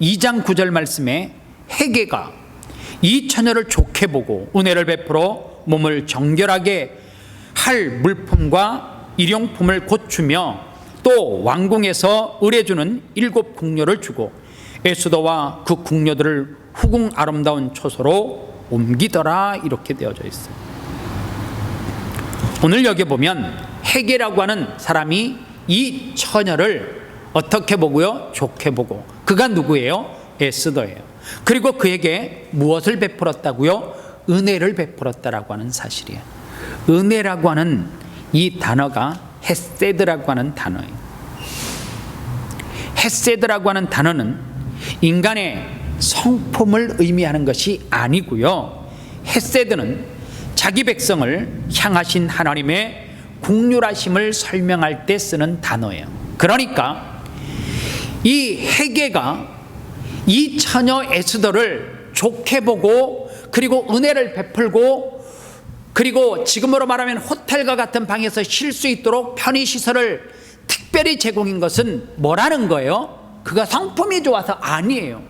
2장 9절 말씀에 헤게가 이 처녀를 좋게 보고 은혜를 베풀어 몸을 정결하게 할 물품과 일용품을 고추며 또 왕궁에서 의뢰주는 7 궁녀를 주고 에스더와 그 궁녀들을 후궁 아름다운 초소로 옮기더라, 이렇게 되어져 있어요. 오늘 여기 보면 헤게라고 하는 사람이 이 처녀를 어떻게 보고요? 좋게 보고. 그가 누구예요? 에스더예요. 그리고 그에게 무엇을 베풀었다고요? 은혜를 베풀었다라고 하는 사실이에요. 은혜라고 하는 이 단어가 헤세드라고 하는 단어예요. 헤세드라고 하는 단어는 인간의 성품을 의미하는 것이 아니고요. 헤세드는 자기 백성을 향하신 하나님의 긍휼하심을 설명할 때 쓰는 단어예요. 그러니까 이 헤게가 이 처녀 에스더를 좋게 보고 그리고 은혜를 베풀고 그리고 지금으로 말하면 호텔과 같은 방에서 쉴 수 있도록 편의시설을 특별히 제공한 것은 뭐라는 거예요? 그가 성품이 좋아서 아니에요.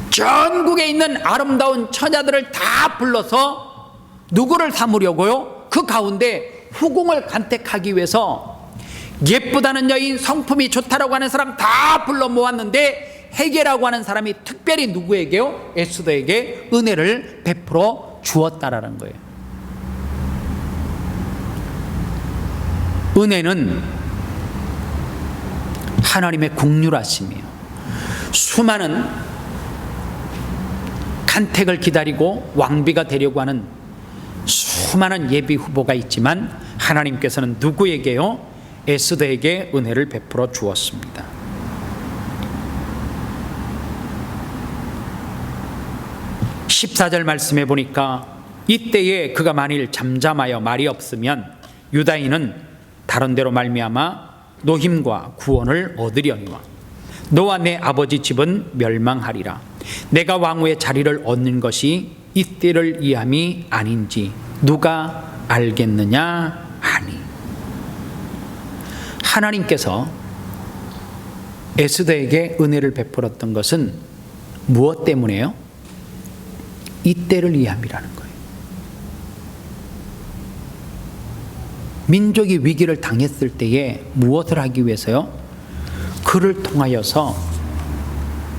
전국에 있는 아름다운 처자들을 다 불러서 누구를 삼으려고요? 그 가운데 후궁을 간택하기 위해서 예쁘다는 여인, 성품이 좋다라고 하는 사람 다 불러 모았는데 헤게라고 하는 사람이 특별히 누구에게요? 에스더에게 은혜를 베풀어 주었다라는 거예요. 은혜는 하나님의 긍휼하심이에요. 수많은 간택을 기다리고 왕비가 되려고 하는 수많은 예비 후보가 있지만 하나님께서는 누구에게요? 에스더에게 은혜를 베풀어 주었습니다. (14절) 말씀해 보니까 이때에 그가 만일 잠잠하여 말이 없으면 유다인은 다른 데로 말미암아 노힘과 구원을 얻으려니와 너와 내 아버지 집은 멸망하리라. 내가 왕후의 자리를 얻는 것이 이때를 이함이 아닌지 누가 알겠느냐 하니. 하나님께서 에스더에게 은혜를 베풀었던 것은 무엇 때문에요? 이때를 이함이라는 거예요. 민족이 위기를 당했을 때에 무엇을 하기 위해서요? 그를 통하여서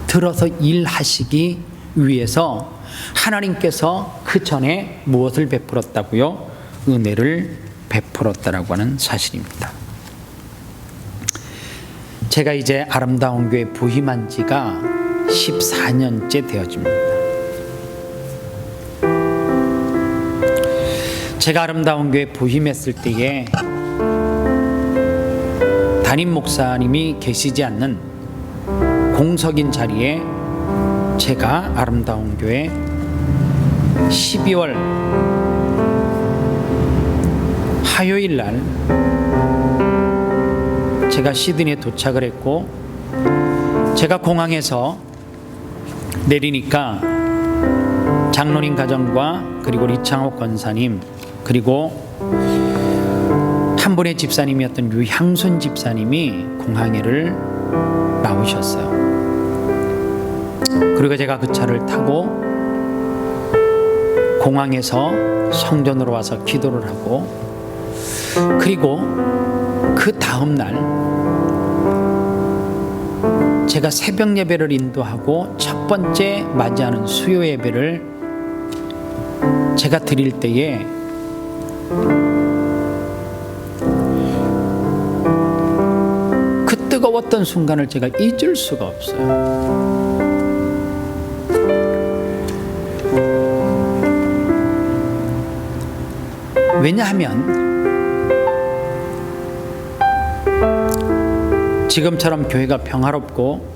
들어서 일하시기 위해서 하나님께서 그 전에 무엇을 베풀었다고요? 은혜를 베풀었다라고 하는 사실입니다. 제가 이제 아름다운 교회 부임한 지가 14년째 되어집니다. 제가 아름다운 교회 부임했을 때에 담임 목사님이 계시지 않는 공석인 자리에 제가 아름다운 교회 12월 화요일 날 제가 시드니에 도착을 했고 제가 공항에서 내리니까 장로님 가정과 그리고 리창옥 권사님 그리고 한 분의 집사님이었던 유향순 집사님이 공항에를 나오셨어요. 그리고 제가 그 차를 타고 공항에서 성전으로 와서 기도를 하고 그리고 그 다음 날 제가 새벽 예배를 인도하고 첫 번째 맞이하는 수요 예배를 제가 드릴 때에 그 뜨거웠던 순간을 제가 잊을 수가 없어요. 왜냐하면 지금처럼 교회가 평화롭고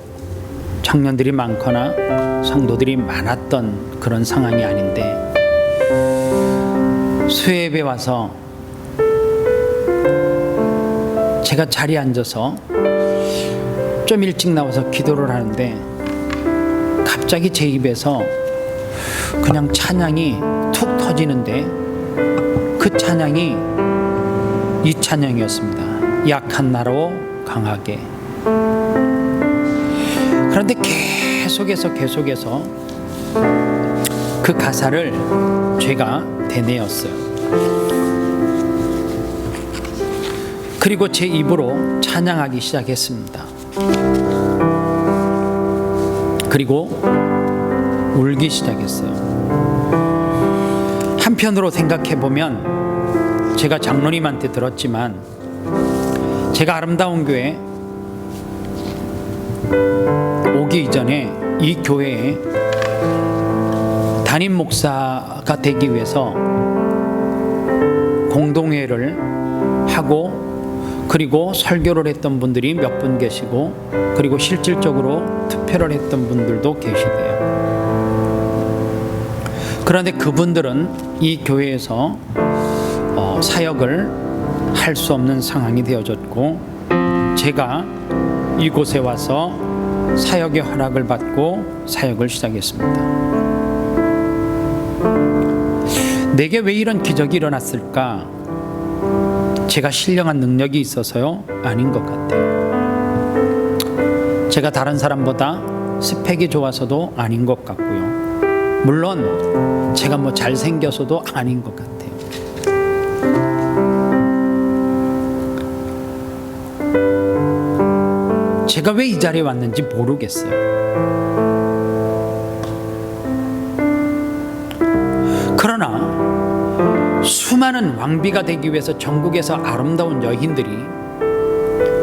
청년들이 많거나 성도들이 많았던 그런 상황이 아닌데, 수요예배 와서 제가 자리에 앉아서 좀 일찍 나와서 기도를 하는데 갑자기 제 입에서 그냥 찬양이 툭 터지는데, 그 찬양이 이 찬양이었습니다. 약한 나로 강하게. 그런데 계속해서 그 가사를 제가 되뇌었어요. 그리고 제 입으로 찬양하기 시작했습니다. 그리고 울기 시작했어요. 한편으로 생각해보면 제가 장로님한테 들었지만, 제가 아름다운 교회 오기 이전에 이 교회에 담임 목사가 되기 위해서 공동회를 하고, 그리고 설교를 했던 분들이 몇 분 계시고, 그리고 실질적으로 투표를 했던 분들도 계시대요. 그런데 그분들은 이 교회에서 사역을 할 수 없는 상황이 되어졌고, 제가 이곳에 와서 사역의 허락을 받고 사역을 시작했습니다. 내게 왜 이런 기적이 일어났을까? 제가 신령한 능력이 있어서요? 아닌 것 같아요. 제가 다른 사람보다 스펙이 좋아서도 아닌 것 같고요. 물론 제가 뭐 잘생겨서도 아닌 것 같아요. 제가 왜 이 자리에 왔는지 모르겠어요. 그러나 수많은 왕비가 되기 위해서 전국에서 아름다운 여인들이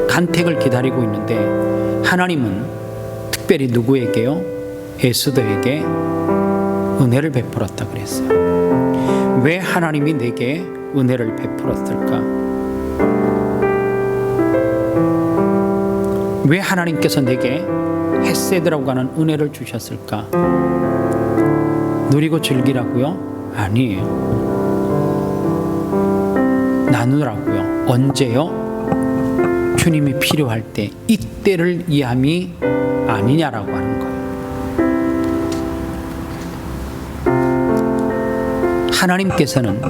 간택을 기다리고 있는데, 하나님은 특별히 누구에게요? 에스더에게 은혜를 베풀었다 그랬어요. 왜 하나님이 내게 은혜를 베풀었을까? 왜 하나님께서 내게 헤세드라고 하는 은혜를 주셨을까? 누리고 즐기라고요? 아니에요. 나누라고요. 언제요? 주님이 필요할 때, 이때를 이함이 아니냐라고 하는 거예요. 하나님께서는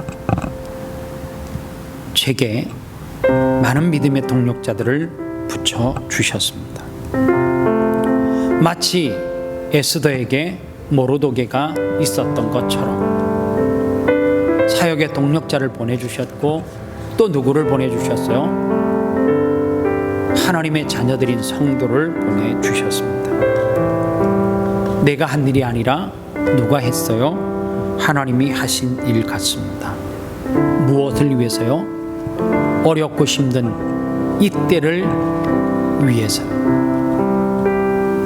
제게 많은 믿음의 동력자들을 붙여 주셨습니다. 마치 에스더에게 모르도게가 있었던 것처럼 사역의 동력자를 보내주셨고, 또 누구를 보내주셨어요? 하나님의 자녀들인 성도를 보내주셨습니다. 내가 한 일이 아니라 누가 했어요? 하나님이 하신 일 같습니다. 무엇을 위해서요? 어렵고 힘든 이때를 위해서요.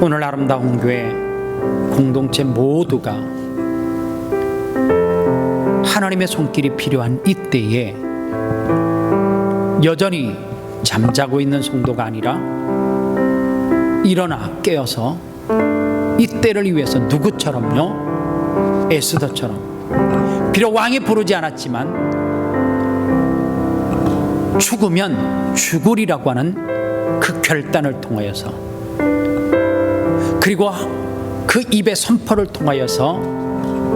오늘 아름다운 교회 공동체 모두가 하나님의 손길이 필요한 이때에 여전히 잠자고 있는 성도가 아니라 일어나 깨어서 이때를 위해서 누구처럼요? 에스더처럼, 비록 왕이 부르지 않았지만 죽으면 죽으리라고 하는 그 결단을 통하여서, 그리고 그 입의 선포를 통하여서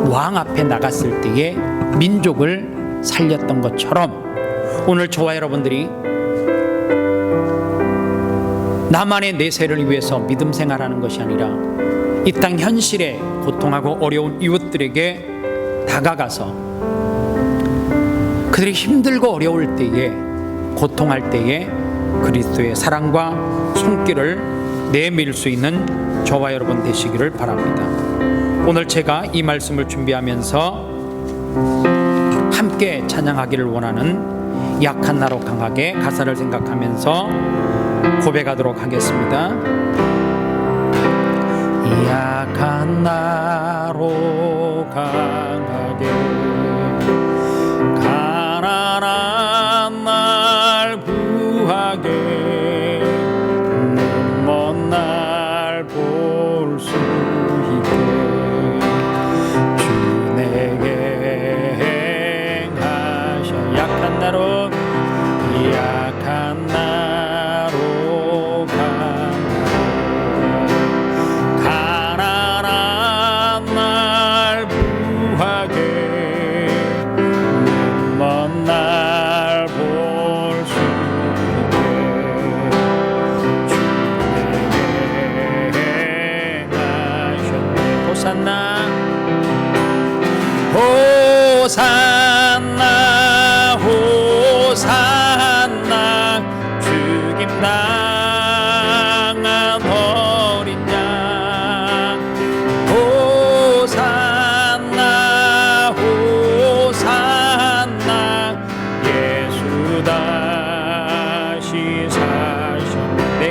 왕 앞에 나갔을 때에 민족을 살렸던 것처럼, 오늘 저와 여러분들이 나만의 내세를 위해서 믿음 생활하는 것이 아니라 이 땅 현실에 고통하고 어려운 이웃들에게 다가가서 그들이 힘들고 어려울 때에, 고통할 때에 그리스도의 사랑과 손길을 내밀 수 있는 저와 여러분 되시기를 바랍니다. 오늘 제가 이 말씀을 준비하면서 함께 찬양하기를 원하는 약한 나로 강하게 가사를 생각하면서 고백하도록 하겠습니다. 약한 나로 강하게, 가난한 날 구하게,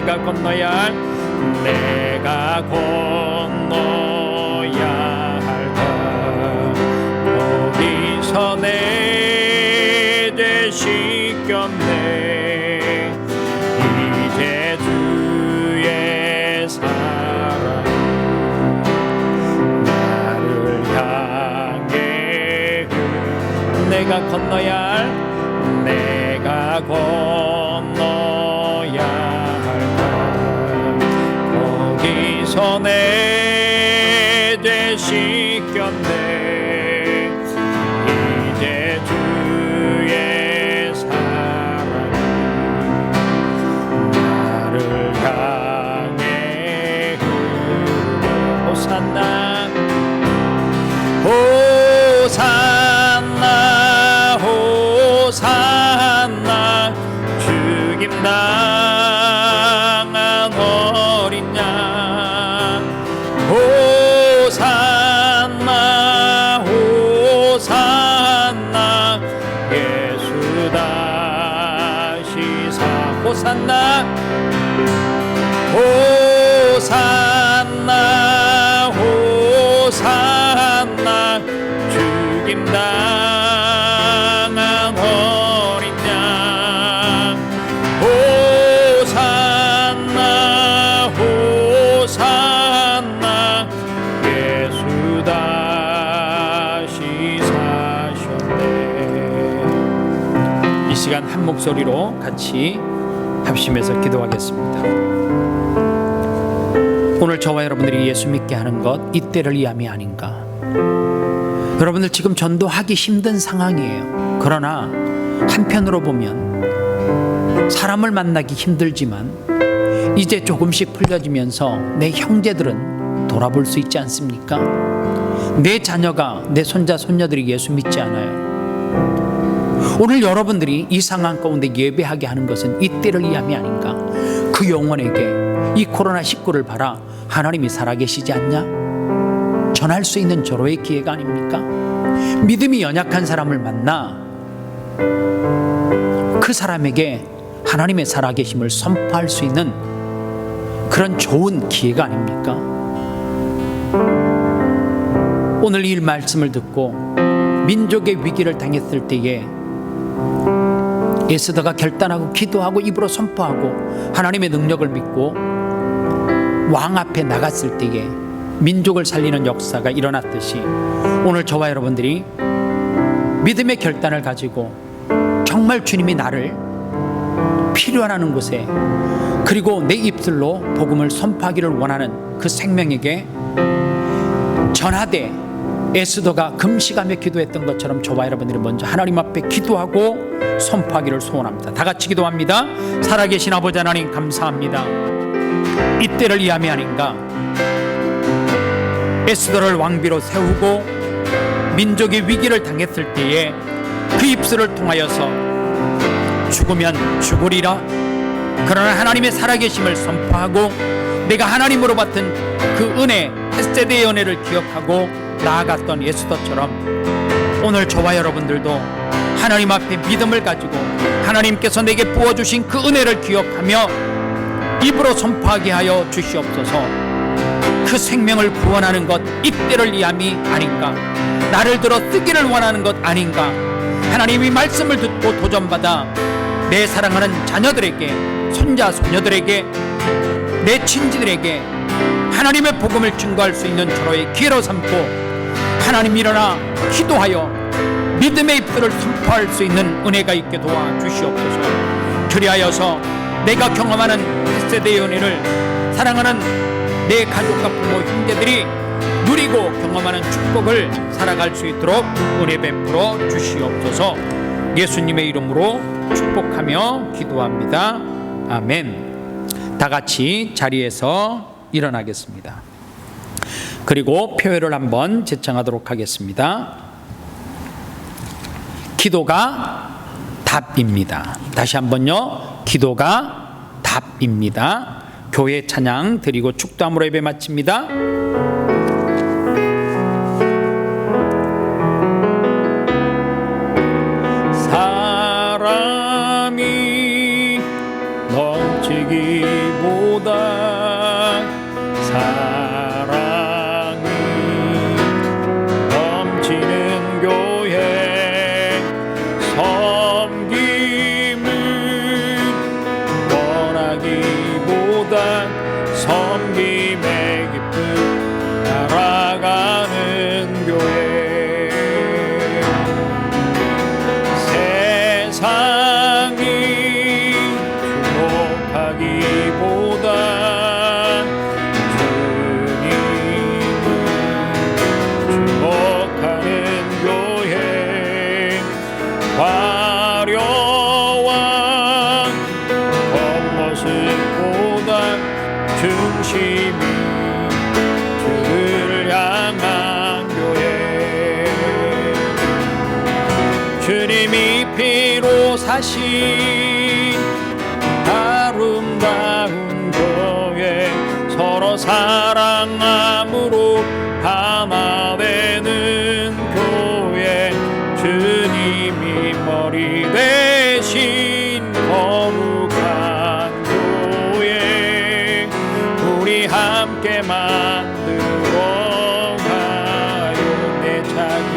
내가 건너야 할까. 거기서 내 죄 씻겼네. 이제 주의 사랑 나를 향해 내가 건너야 할까. 거기서 내 죄 씻겼네. 이제 주의 사랑 나를 향해 호산나 호산나 호산나 죽임당한 어린 양. 호산나 호산나 예수 다시 사. 호산나 호산나 호산나 죽임당한 어린 양. 호산나 호산나 예수 다시 사셨네. 이 시간 한 목소리로 같이 합심해서 기도하겠습니다. 오늘 저와 여러분들이 예수 믿게 하는 것 이때를 위함이 아닌가. 여러분들 지금 전도하기 힘든 상황이에요. 그러나 한편으로 보면 사람을 만나기 힘들지만 이제 조금씩 풀려지면서 내 형제들은 돌아볼 수 있지 않습니까? 내 자녀가, 내 손자 손녀들이 예수 믿지 않아요. 오늘 여러분들이 이 상황 가운데 예배하게 하는 것은 이때를 위함이 아닌가. 그 영혼에게 이 코로나19를 봐라, 하나님이 살아계시지 않냐? 전할 수 있는 절호의 기회가 아닙니까? 믿음이 연약한 사람을 만나 그 사람에게 하나님의 살아계심을 선포할 수 있는 그런 좋은 기회가 아닙니까? 오늘 이 말씀을 듣고 민족의 위기를 당했을 때에 에스더가 결단하고 기도하고 입으로 선포하고 하나님의 능력을 믿고 왕 앞에 나갔을 때에 민족을 살리는 역사가 일어났듯이 오늘 저와 여러분들이 믿음의 결단을 가지고 정말 주님이 나를 필요하는 곳에 그리고 내 입술로 복음을 선포하기를 원하는 그 생명에게 전하되 에스더가 금식하며 기도했던 것처럼 저와 여러분들이 먼저 하나님 앞에 기도하고 선포하기를 소원합니다. 다 같이 기도합니다. 살아계신 아버지 하나님 감사합니다. 이때를 위함이 아닌가. 에스더를 왕비로 세우고 민족이 위기를 당했을 때에 그 입술을 통하여서 죽으면 죽으리라, 그러나 하나님의 살아계심을 선포하고 내가 하나님으로 받은 그 은혜, 헷세대의 은혜를 기억하고 나아갔던 에스더처럼 오늘 저와 여러분들도 하나님 앞에 믿음을 가지고 하나님께서 내게 부어주신 그 은혜를 기억하며 입으로 선포하게 하여 주시옵소서. 그 생명을 구원하는 것 이때를 위함이 아닌가. 나를 들어 쓰기를 원하는 것 아닌가. 하나님이 말씀을 듣고 도전받아 내 사랑하는 자녀들에게, 손자 소녀들에게, 내 친지들에게 하나님의 복음을 증거할 수 있는 절호의 기회로 삼고 하나님 일어나 기도하여 믿음의 입술을 선포할 수 있는 은혜가 있게 도와주시옵소서. 그리하여서 내가 경험하는 헷세대의 은혜를 사랑하는 내 가족과 부모 형제들이 누리고 경험하는 축복을 살아갈 수 있도록 은혜 베풀어 주시옵소서. 예수님의 이름으로 축복하며 기도합니다. 아멘. 다 같이 자리에서 일어나겠습니다. 그리고 표회를 한번 제창하도록 하겠습니다. 기도가 답입니다. 다시 한번요. 기도가 답입니다. 교회 찬양 드리고 축도함으로 예배 마칩니다. 사랑이 넘치기 사랑이 넘치는 교회 섬김을 원하기보다 섬김의 기쁨 알아가는 교회 세상이 주목하기보다 화려한 겉모습보다 중심이 주를 향한 교회 주님이 피로 사신 아름다운 교회 서로 사랑함으로 하나 되는 교회 주님이 머리 대신 거룩한 교회 우리 함께 만들어 가요 내 자기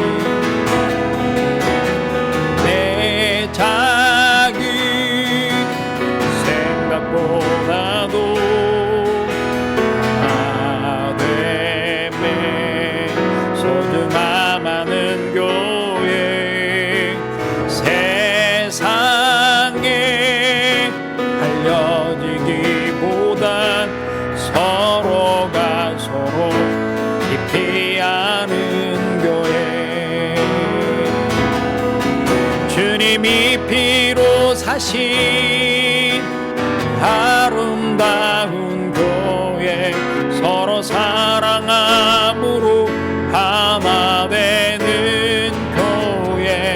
생각보다도 하나됨에 소중함하는 교회 세상에 알려지기보단 서로가 서로 깊이 아는 교회 주님이 피로 사신 아름다운 교회 서로 사랑함으로 하나 되는 교회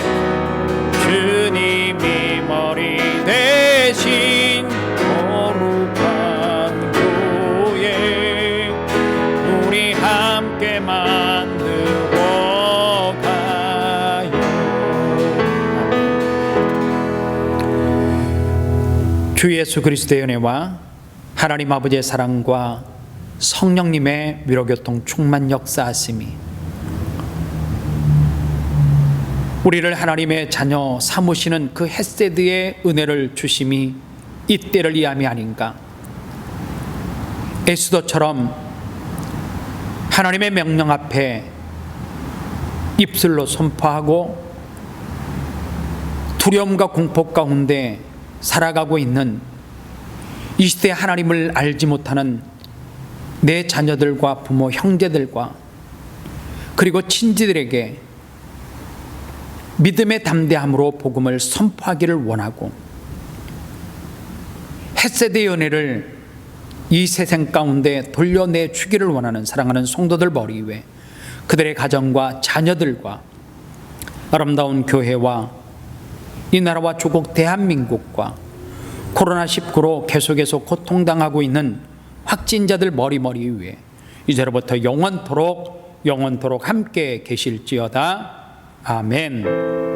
주님이 머리 대신 거룩한 교회 우리 함께 만들어 가요 주 예수 그리스도의 은혜와 하나님 아버지의 사랑과 성령님의 위로교통 충만 역사하심이 우리를 하나님의 자녀 삼으시는 그 헤세드의 은혜를 주심이 이때를 이함이 아닌가. 에스더처럼 하나님의 명령 앞에 입술로 선포하고 두려움과 공포 가운데 살아가고 있는 이 시대에 하나님을 알지 못하는 내 자녀들과 부모, 형제들과 그리고 친지들에게 믿음의 담대함으로 복음을 선포하기를 원하고 헤세드의 은혜를 이 세상 가운데 돌려내주기를 원하는 사랑하는 성도들 머리 위에 그들의 가정과 자녀들과 아름다운 교회와 이 나라와 조국 대한민국과 코로나19로 계속해서 고통당하고 있는 확진자들 머리 위에 이제로부터 영원토록 함께 계실지어다. 아멘.